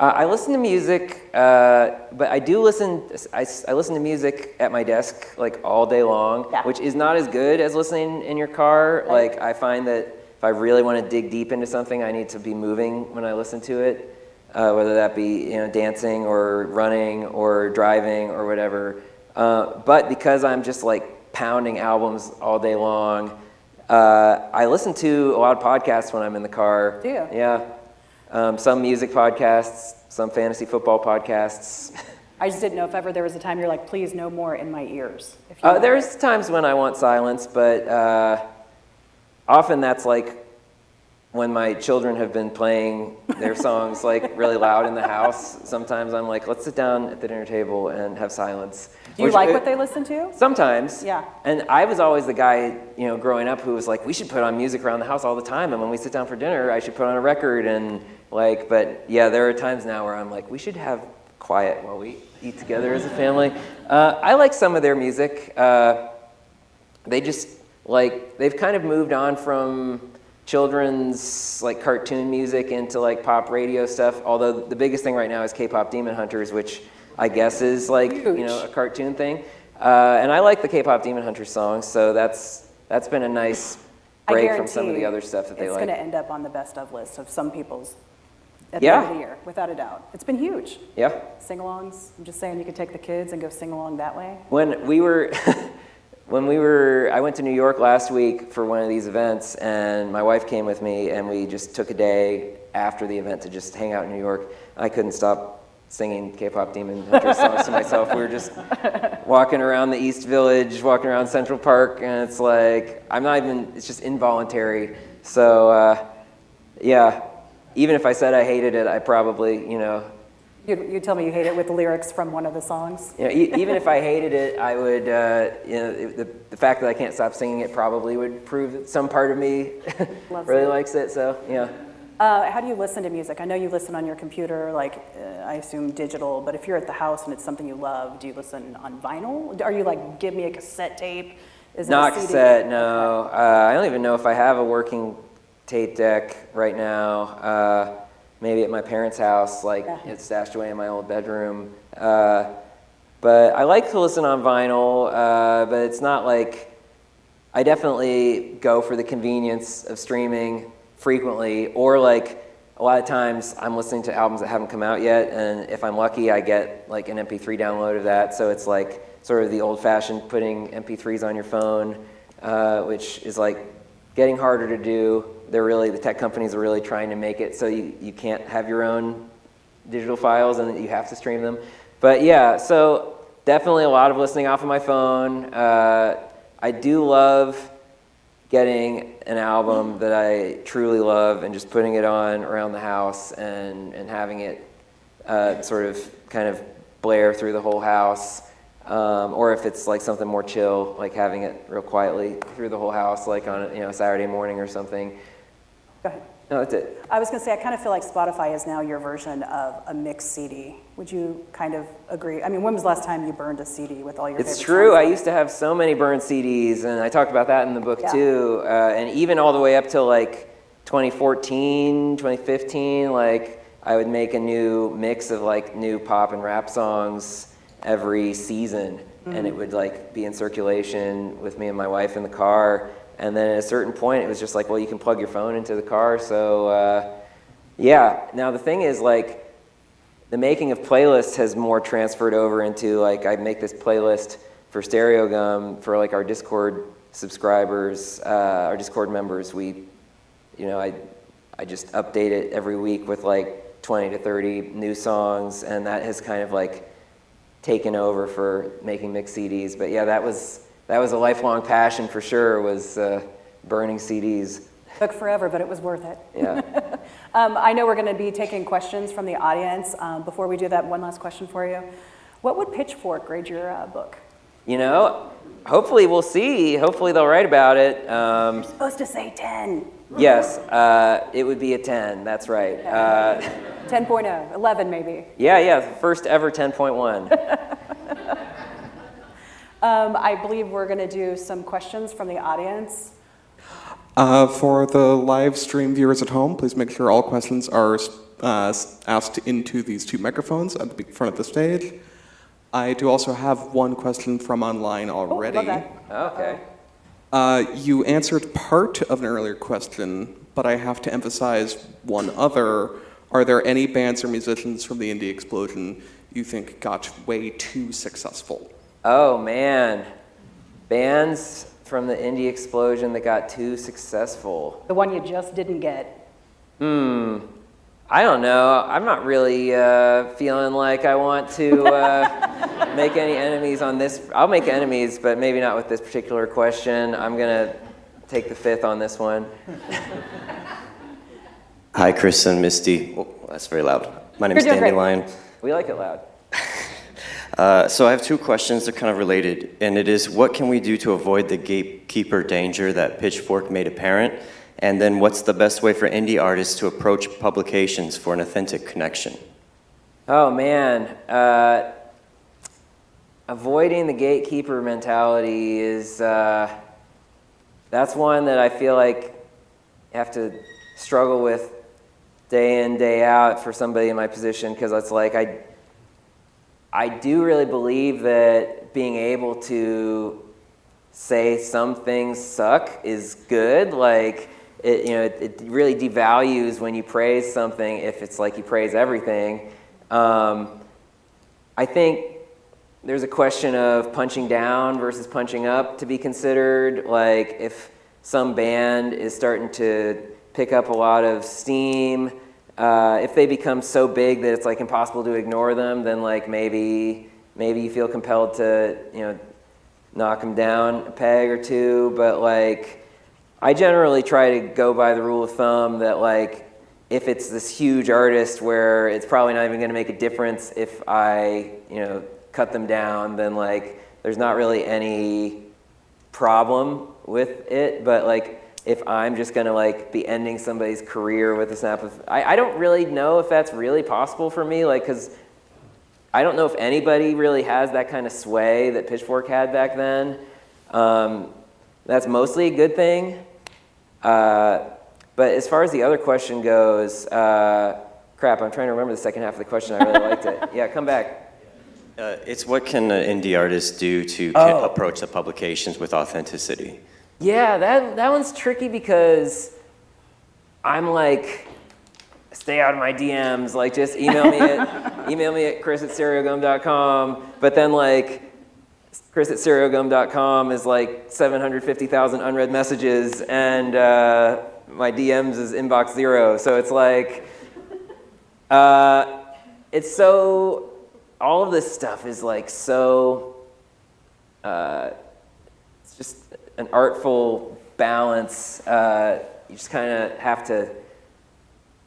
I listen to music, but I do listen. I listen to music at my desk like all day long, Yeah. which is not as good as listening in your car. Right. Like I find that if I really want to dig deep into something, I need to be moving when I listen to it. Whether that be dancing or running or driving or whatever. But because I'm just like pounding albums all day long, I listen to a lot of podcasts when I'm in the car. Do you? Yeah. Some music podcasts, some fantasy football podcasts. I just didn't know if ever there was a time you're like, please, no more in my ears. If you There's times when I want silence, but often that's like when my children have been playing their songs like really loud in the house. Sometimes I'm like, let's sit down at the dinner table and have silence. Do you like what they listen to? Sometimes. Yeah. And I was always the guy, growing up who was like, we should put on music around the house all the time. And when we sit down for dinner, I should put on a record. And but yeah, there are times now where I'm like, we should have quiet while we eat together as a family. I like some of their music. They just they've kind of moved on from children's like cartoon music into like pop radio stuff, although the biggest thing right now is K-pop Demon Hunters, which I guess is like Huge. A cartoon thing, and I like the K-pop Demon Hunters songs, so that's been a nice break from some of the other stuff that they like. It's going to end up on the best of list of some people's at the end of the year, without a doubt. It's been huge. Yeah. Sing-alongs. I'm just saying you could take the kids and go sing along that way. When we were I went to New York last week for one of these events, and my wife came with me, and we just took a day after the event to just hang out in New York. I couldn't stop singing K-pop Demon Hunter songs to myself. We were just walking around the East Village, walking around Central Park, and it's like, it's just involuntary. So, yeah, even if I said I hated it, I probably, You tell me you hate it with the lyrics from one of the songs. Even if I hated it, I would, the fact that I can't stop singing it probably would prove that some part of me really likes it, so, yeah. How do you listen to music? I know you listen on your computer, I assume digital, but if you're at the house and it's something you love, do you listen on vinyl? Are you like, give me a cassette tape? Is it Not a CD? cassette, no. I don't even know if I have a working tape deck right now. Maybe at my parents' house, it's stashed away in my old bedroom. But I like to listen on vinyl, but it's not like, I definitely go for the convenience of streaming frequently, or a lot of times I'm listening to albums that haven't come out yet, and if I'm lucky, I get an MP3 download of that, so it's sort of the old-fashioned putting MP3s on your phone, which is getting harder to do. The tech companies are really trying to make it so you can't have your own digital files and that you have to stream them. But yeah, so definitely a lot of listening off of my phone. I do love getting an album that I truly love and just putting it on around the house and having it sort of kind of blare through the whole house. Or if it's like something more chill, like having it real quietly through the whole house, like on a Saturday morning or something. Go ahead. No, that's it. I was going to say, I kind of feel like Spotify is now your version of a mixed CD. Would you kind of agree? I mean, when was the last time you burned a CD with all your It's favorite true. songs? I used to have so many burned CDs, and I talked about that in the book Yeah. too. And even all the way up till like 2014, 2015, like I would make a new mix of like new pop and rap songs every season, and it would like be in circulation with me and my wife in the car. And then at a certain point, it was just like, well, you can plug your phone into the car. So yeah. Now the thing is, like, the making of playlists has more transferred over into, like, I make this playlist for Stereo Gum for like our Discord subscribers, our Discord members. I just update it every week with like 20 to 30 new songs, and that has kind of like taken over for making mixed CDs. But yeah, that was a lifelong passion for sure, was burning CDs. Took forever, but it was worth it. Yeah. I know we're going to be taking questions from the audience. Before we do that, one last question for you. What would Pitchfork grade your book? Hopefully we'll see. Hopefully they'll write about it. You're supposed to say 10. Yes, it would be a 10. That's right. 10.0, 11 maybe. Yeah, first ever 10.1. I believe we're going to do some questions from the audience. For the live stream viewers at home, please make sure all questions are asked into these two microphones at the front of the stage. I do also have one question from online already. Oh, love that. Okay. You answered part of an earlier question, but I have to emphasize one other. Are there any bands or musicians from the indie explosion you think got way too successful? Oh man, bands from the indie explosion that got too successful. The one you just didn't get. I don't know. I'm not really feeling like I want to make any enemies on this. I'll make enemies, but maybe not with this particular question. I'm going to take the fifth on this one. Hi, Chris and Misti. Oh, that's very loud. My name is You're doing Dandelion. We like it loud. So I have two questions. They're kind of related. And it is, what can we do to avoid the gatekeeper danger that Pitchfork made apparent? And then what's the best way for indie artists to approach publications for an authentic connection? Oh, man. Avoiding the gatekeeper mentality is, that's one that I feel like I have to struggle with day in, day out for somebody in my position, because it's like I do really believe that being able to say some things suck is good. Like, it really devalues when you praise something if it's like you praise everything. I think there's a question of punching down versus punching up to be considered. Like, if some band is starting to pick up a lot of steam, if they become so big that it's like impossible to ignore them, then like maybe you feel compelled to knock them down a peg or two. But like, I generally try to go by the rule of thumb that like, if it's this huge artist where it's probably not even going to make a difference if I cut them down, then like there's not really any problem with it. But like, if I'm just gonna like be ending somebody's career with a snap of, I don't really know if that's really possible for me, like, because I don't know if anybody really has that kind of sway that Pitchfork had back then. That's mostly a good thing. But as far as the other question goes, crap, I'm trying to remember the second half of the question. I really liked it. Yeah, come back. It's what can an indie artist do to approach the publications with authenticity? Yeah, that one's tricky because I'm like, stay out of my DMs. Like, just email me at chris@stereogum.com. But then like, chris@stereogum.com is like 750,000 unread messages, and my DMs is inbox 0. So it's like, it's so all of this stuff is like so, it's just an artful balance. You just kind of have to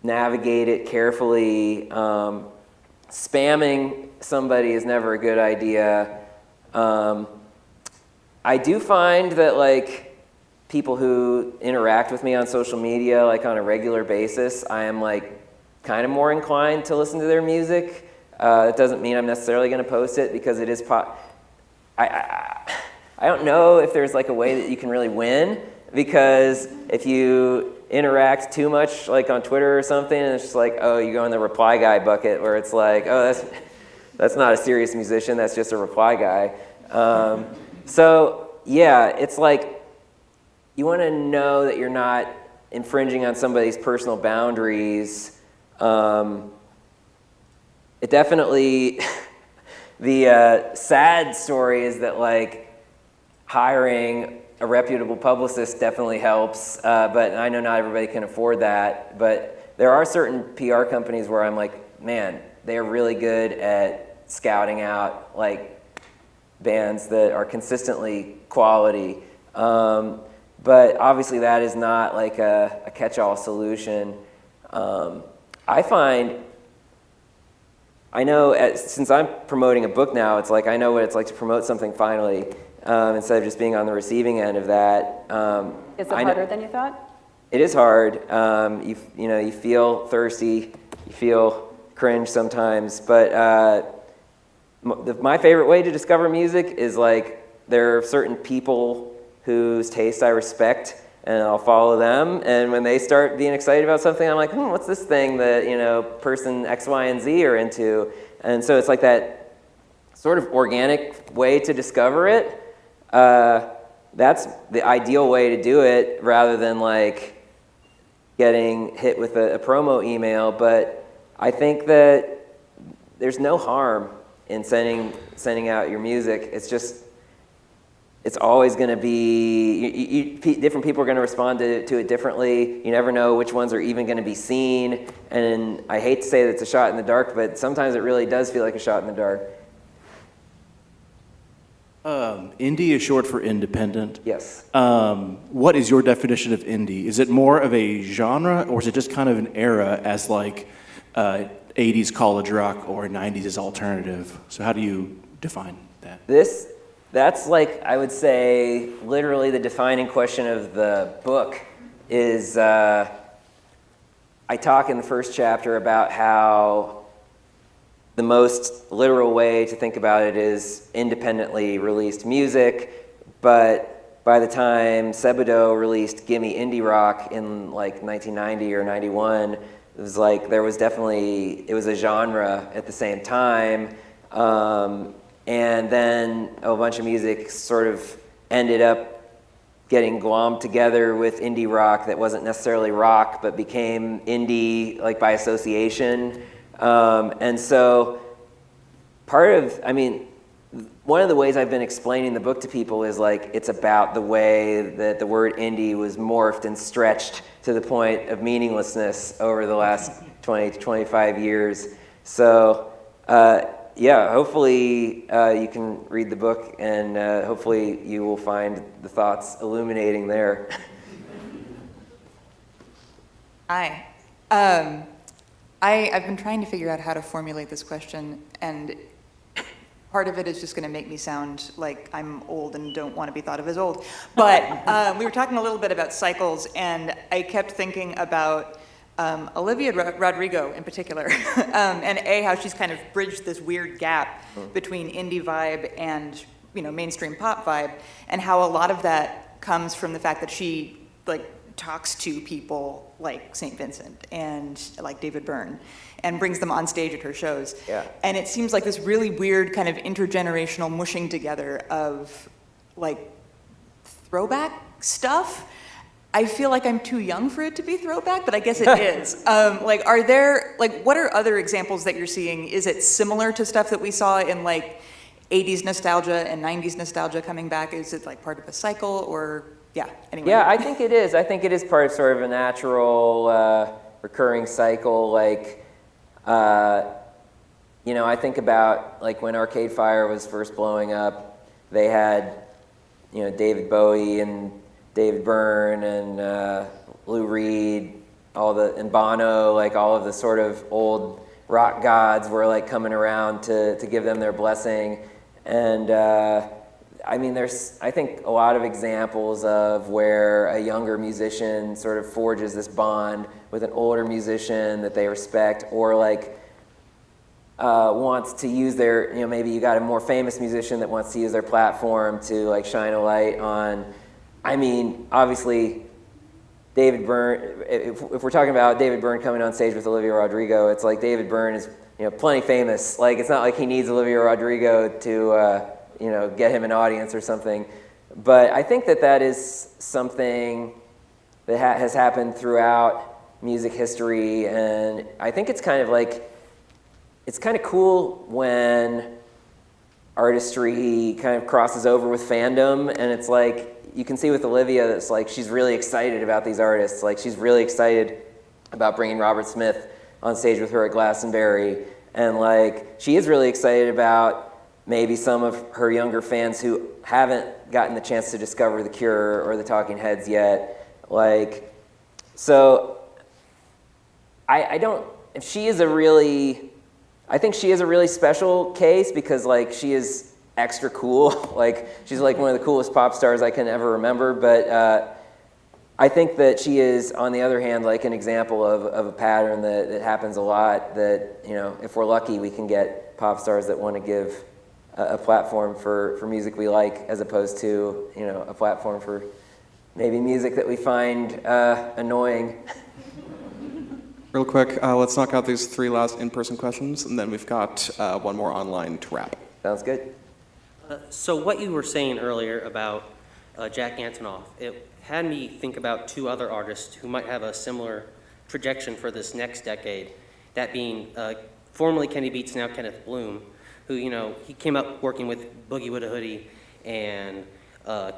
navigate it carefully. Spamming somebody is never a good idea. I do find that like people who interact with me on social media, like on a regular basis, I am like kind of more inclined to listen to their music. That doesn't mean I'm necessarily going to post it because it is I don't know if there's like a way that you can really win, because if you interact too much like on Twitter or something, and it's just like, oh, you go in the reply guy bucket where it's like, oh, that's not a serious musician, that's just a reply guy. So yeah, it's like you want to know that you're not infringing on somebody's personal boundaries. It definitely, the sad story is that like hiring a reputable publicist definitely helps, but I know not everybody can afford that. But there are certain PR companies where I'm like, man, they're really good at scouting out like bands that are consistently quality. But obviously that is not like a catch-all solution. I know since I'm promoting a book now, it's like I know what it's like to promote something finally, instead of just being on the receiving end of that. Is it harder than you thought? It is hard. You feel thirsty, you feel cringe sometimes, but my favorite way to discover music is like there are certain people whose taste I respect, and I'll follow them. And when they start being excited about something, I'm like, what's this thing that person X, Y, and Z are into? And so it's like that sort of organic way to discover it. That's the ideal way to do it, rather than like getting hit with a promo email. But I think that there's no harm in sending out your music. It's always going to be, different people are going to respond to it differently. You never know which ones are even going to be seen. And I hate to say that it's a shot in the dark, but sometimes it really does feel like a shot in the dark. Indie is short for independent. Yes. What is your definition of indie? Is it more of a genre, or is it just kind of an era as like 80s college rock or 90s is alternative? So how do you define that? That's like, I would say, literally the defining question of the book is, I talk in the first chapter about how the most literal way to think about it is independently released music, but by the time Sebado released Gimme Indie Rock in like 1990 or 91, it was like it was a genre at the same time. And then a bunch of music sort of ended up getting glommed together with indie rock that wasn't necessarily rock, but became indie like by association. And so one of the ways I've been explaining the book to people is like it's about the way that the word indie was morphed and stretched to the point of meaninglessness over the last 20 to 25 years. So hopefully you can read the book, and hopefully you will find the thoughts illuminating there. Hi. I've been trying to figure out how to formulate this question, and part of it is just going to make me sound like I'm old and don't want to be thought of as old. But we were talking a little bit about cycles, and I kept thinking about Olivia Rodrigo in particular, and how she's kind of bridged this weird gap between indie vibe and mainstream pop vibe, and how a lot of that comes from the fact that she like talks to people like St. Vincent and like David Byrne, and brings them on stage at her shows. Yeah. And it seems like this really weird kind of intergenerational mushing together of like throwback stuff. I feel like I'm too young for it to be throwback, but I guess it is. What are other examples that you're seeing? Is it similar to stuff that we saw in like 80s nostalgia and 90s nostalgia coming back? Is it like part of a cycle, or anyway? Yeah, I think it is. I think it is part of sort of a natural recurring cycle. Like, you know, I think about like when Arcade Fire was first blowing up, they had, you know, David Bowie and David Byrne and Lou Reed, and Bono, like all of the sort of old rock gods were like coming around to give them their blessing. And I mean, there's, I think, a lot of examples of where a younger musician sort of forges this bond with an older musician that they respect, or like wants to use their, you know, maybe you got a more famous musician that wants to use their platform to like shine a light on, I mean, obviously, David Byrne, if we're talking about David Byrne coming on stage with Olivia Rodrigo, it's like David Byrne is, you know, plenty famous. Like, it's not like he needs Olivia Rodrigo to, you know, get him an audience or something. But I think that that is something that has happened throughout music history, and I think it's kind of like, it's kind of cool when artistry kind of crosses over with fandom, and it's like, you can see with Olivia that's like she's really excited about these artists. Like she's really excited about bringing Robert Smith on stage with her at Glastonbury, and like she is really excited about maybe some of her younger fans who haven't gotten the chance to discover The Cure or the Talking Heads yet. Like, so I don't. If she is a really, I think she is a really special case because like she is extra cool. Like she's like one of the coolest pop stars I can ever remember, but I think that she is, on the other hand, like an example of a pattern that happens a lot, that, you know, if we're lucky, we can get pop stars that want to give a platform for music we like, as opposed to, you know, a platform for maybe music that we find annoying. Real quick, let's knock out these 3 last in-person questions, and then we've got one more online to wrap. Sounds good. So what you were saying earlier about Jack Antonoff, it had me think about 2 other artists who might have a similar projection for this next decade, that being formerly Kenny Beats, now Kenneth Bloom, who, you know, he came up working with Boogie with a Hoodie and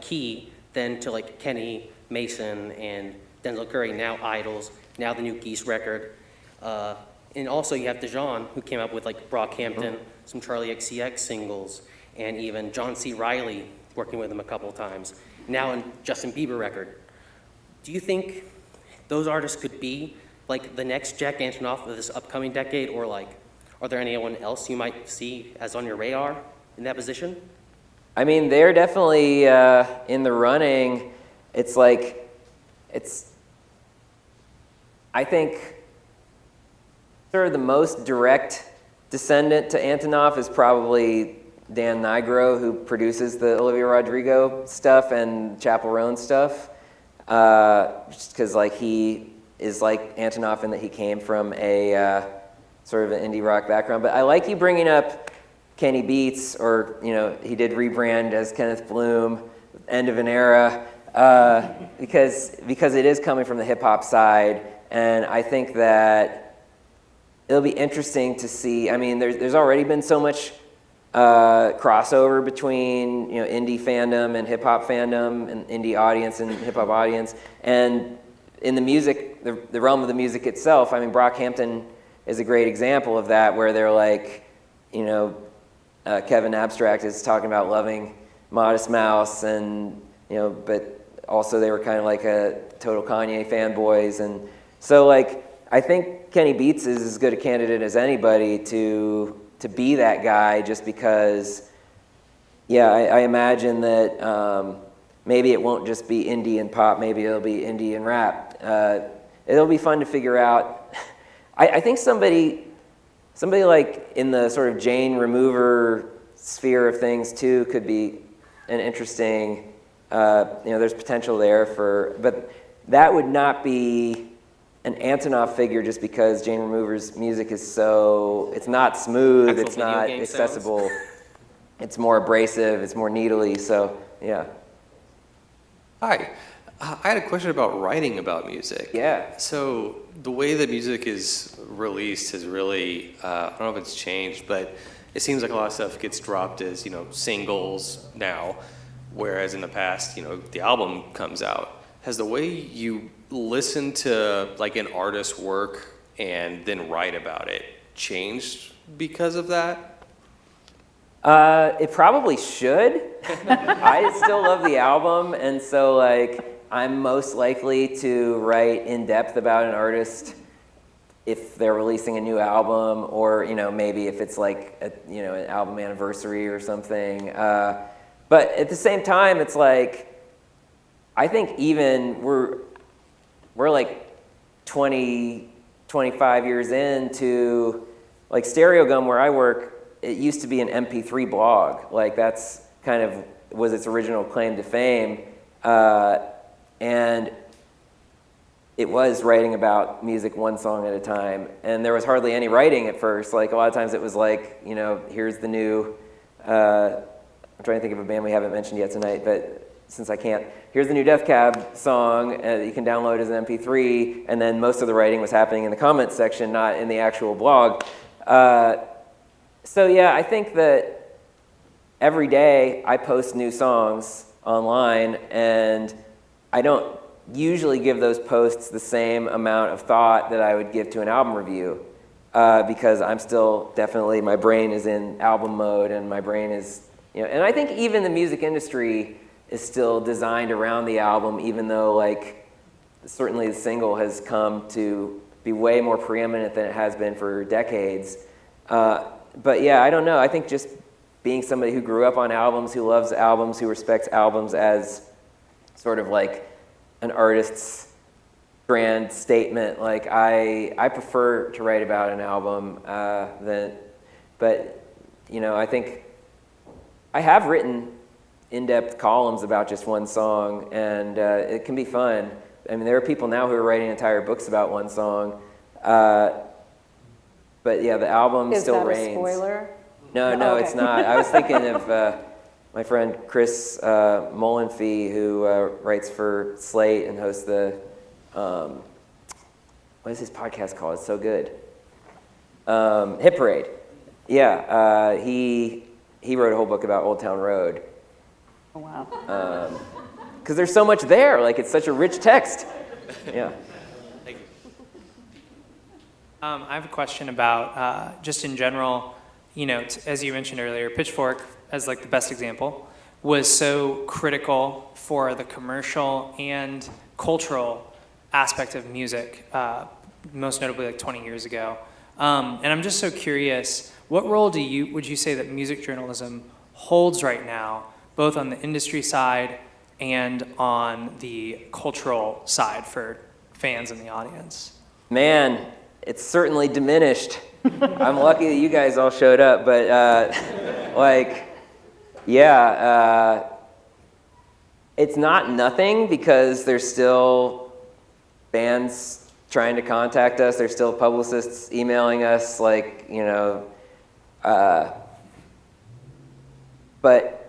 Key, then to like Kenny, Mason, and Denzel Curry, now Idols, now the new Geese record. And also you have DeJean, who came up with like Brockhampton, some Charlie XCX singles, and even John C. Reilly working with him a couple of times, now in Justin Bieber record. Do you think those artists could be like the next Jack Antonoff of this upcoming decade, or like, are there anyone else you might see as on your radar in that position? I mean, they're definitely in the running. It's like, I think sort of the most direct descendant to Antonoff is probably Dan Nigro, who produces the Olivia Rodrigo stuff and Chappell Roan stuff, just because like he is like Antonoff in that he came from a sort of an indie rock background. But I like you bringing up Kenny Beats, or, you know, he did rebrand as Kenneth Bloom, end of an era, because it is coming from the hip hop side, and I think that it'll be interesting to see. I mean, there's already been so much crossover between, you know, indie fandom and hip hop fandom, and indie audience and hip hop audience, and in the music, the realm of the music itself. I mean, Brockhampton is a great example of that, where they're like, you know, Kevin Abstract is talking about loving Modest Mouse, and, you know, but also they were kind of like a total Kanye fanboys, and so like I think Kenny Beats is as good a candidate as anybody to be that guy, just because, yeah, I imagine that maybe it won't just be indie and pop, maybe it'll be indie and rap. It'll be fun to figure out. I think somebody like in the sort of Jane Remover sphere of things too could be an interesting, you know, there's potential there but that would not be an Antonoff figure, just because Jane Remover's music is so, it's not smooth, Actual it's not video game accessible, it's more abrasive, it's more needly, so yeah. Hi. I had a question about writing about music. Yeah. So the way that music is released has really, I don't know if it's changed, but it seems like a lot of stuff gets dropped as, you know, singles now, whereas in the past, you know, the album comes out. Has the way you listen to like an artist's work and then write about it changed because of that? It probably should. I still love the album, and so like I'm most likely to write in depth about an artist if they're releasing a new album, or maybe if it's like an album anniversary or something. But at the same time, it's like I think even we're like 20, 25 years into like Stereo Gum, where I work. It used to be an MP3 blog. Like that's kind of was its original claim to fame. And it was writing about music one song at a time. And there was hardly any writing at first. Like a lot of times it was like, here's the new, I'm trying to think of a band we haven't mentioned yet tonight, but since I can't, here's the new Death Cab song that you can download as an MP3. And then most of the writing was happening in the comments section, not in the actual blog. So yeah, I think that every day I post new songs online, and I don't usually give those posts the same amount of thought that I would give to an album review, because I'm still definitely, my brain is in album mode, and my brain is, and I think even the music industry is still designed around the album, even though like certainly the single has come to be way more preeminent than it has been for decades. But yeah, I don't know. I think just being somebody who grew up on albums, who loves albums, who respects albums as sort of like an artist's grand statement, like I prefer to write about an album but I think I have written in-depth columns about just one song, and it can be fun. I mean, there are people now who are writing entire books about one song. But yeah, the album still reigns. Is that a spoiler? No, Okay. it's not. I was thinking of my friend Chris Molenfee, who writes for Slate and hosts the, what is his podcast called? It's so good. Hit Parade. Yeah, he wrote a whole book about Old Town Road. Oh, wow. Because there's so much there. Like, it's such a rich text. Yeah. I have a question about just in general, as you mentioned earlier, Pitchfork, as like the best example, was so critical for the commercial and cultural aspect of music, most notably like 20 years ago. And I'm just so curious, what role would you say that music journalism holds right now, both on the industry side and on the cultural side for fans in the audience? Man, it's certainly diminished. I'm lucky that you guys all showed up, but it's not nothing, because there's still bands trying to contact us. There's still publicists emailing us, but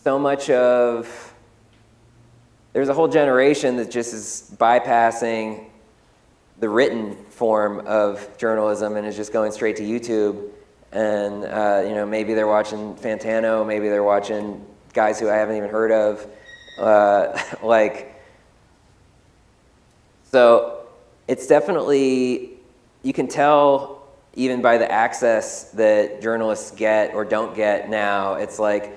so much of, there's a whole generation that just is bypassing the written form of journalism and is just going straight to YouTube. And, maybe they're watching Fantano, maybe they're watching guys who I haven't even heard of. So it's definitely, you can tell even by the access that journalists get or don't get now. It's like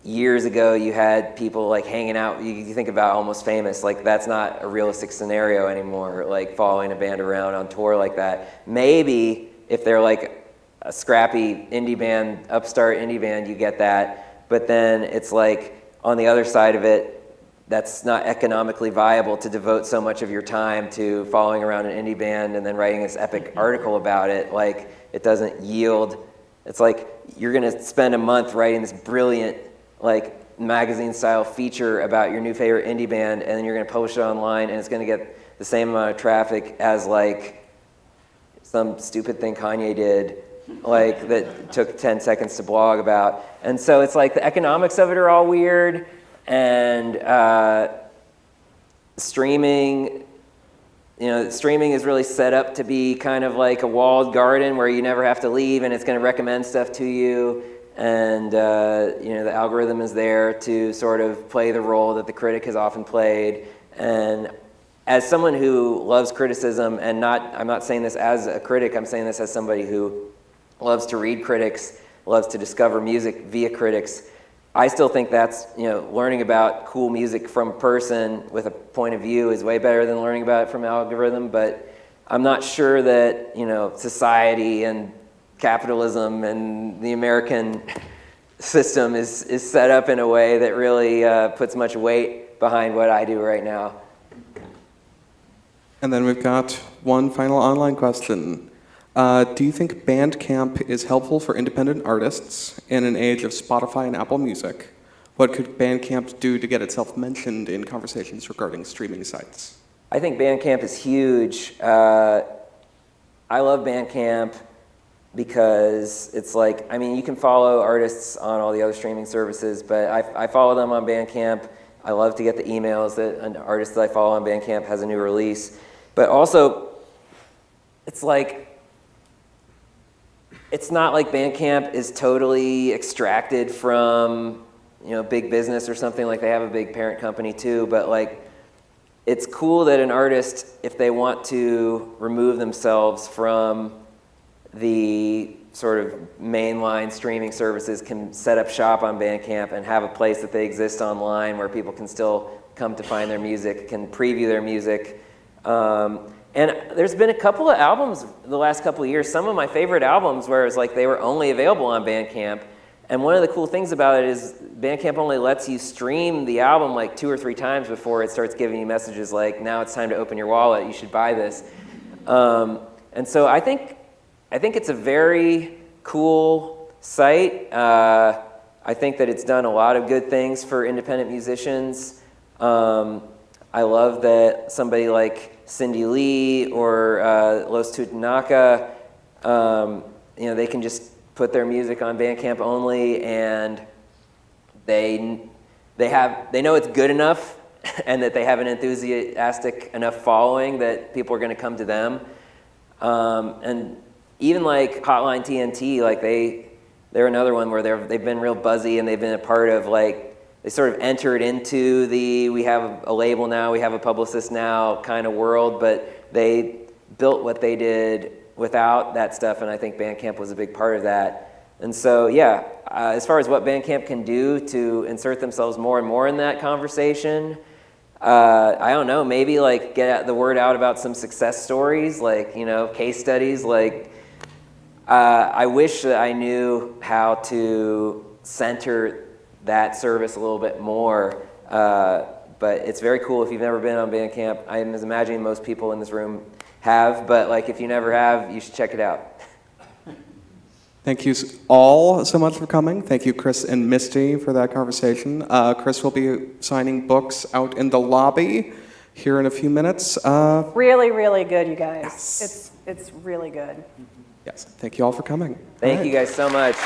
years ago you had people like hanging out, you think about Almost Famous, like that's not a realistic scenario anymore, like following a band around on tour like that. Maybe if they're like a scrappy indie band, upstart indie band, you get that. But then it's like on the other side of it, that's not economically viable to devote so much of your time to following around an indie band and then writing this epic article about it. Like it doesn't yield. It's like you're gonna spend a month writing this brilliant like magazine style feature about your new favorite indie band, and then you're gonna publish it online, and it's gonna get the same amount of traffic as like some stupid thing Kanye did, like that took 10 seconds to blog about. And so it's like the economics of it are all weird, and streaming is really set up to be kind of like a walled garden where you never have to leave, and it's gonna recommend stuff to you. And the algorithm is there to sort of play the role that the critic has often played. And as someone who loves criticism, and I'm not saying this as a critic, I'm saying this as somebody who loves to read critics, loves to discover music via critics. I still think that's, learning about cool music from a person with a point of view is way better than learning about it from an algorithm, but I'm not sure that, society and capitalism and the American system is set up in a way that really puts much weight behind what I do right now. And then we've got one final online question. Do you think Bandcamp is helpful for independent artists in an age of Spotify and Apple Music? What could Bandcamp do to get itself mentioned in conversations regarding streaming sites? I think Bandcamp is huge. I love Bandcamp because it's like, you can follow artists on all the other streaming services, but I follow them on Bandcamp. I love to get the emails that an artist that I follow on Bandcamp has a new release. But also, it's like, it's not like Bandcamp is totally extracted from, big business or something. Like, they have a big parent company too, but like, it's cool that an artist, if they want to remove themselves from the sort of mainline streaming services, can set up shop on Bandcamp and have a place that they exist online where people can still come to find their music, can preview their music. And there's been a couple of albums the last couple of years, some of my favorite albums where it's like they were only available on Bandcamp. And one of the cool things about it is Bandcamp only lets you stream the album like 2 or 3 times before it starts giving you messages like, now it's time to open your wallet, you should buy this. And so I think it's a very cool site. I think that it's done a lot of good things for independent musicians. I love that somebody like Cindy Lee or Los Tutanaka, they can just put their music on Bandcamp only, and they know it's good enough, and that they have an enthusiastic enough following that people are going to come to them. And even like Hotline TNT, like they're another one where they've been real buzzy, and they've been a part of like, they sort of entered into we have a label now, we have a publicist now kind of world, but they built what they did without that stuff, and I think Bandcamp was a big part of that. And so, as far as what Bandcamp can do to insert themselves more and more in that conversation, I don't know, maybe like get the word out about some success stories, like, case studies. Like, I wish that I knew how to center that service a little bit more, but it's very cool. If you've never been on Bandcamp, I'm imagining most people in this room have, but like if you never have, you should check it out. Thank you all so much for coming. Thank you, Chris and Misti, for that conversation. Chris will be signing books out in the lobby here in a few minutes. Really, really good, you guys. Yes. It's really good. Yes, thank you all for coming. Thank you guys so much.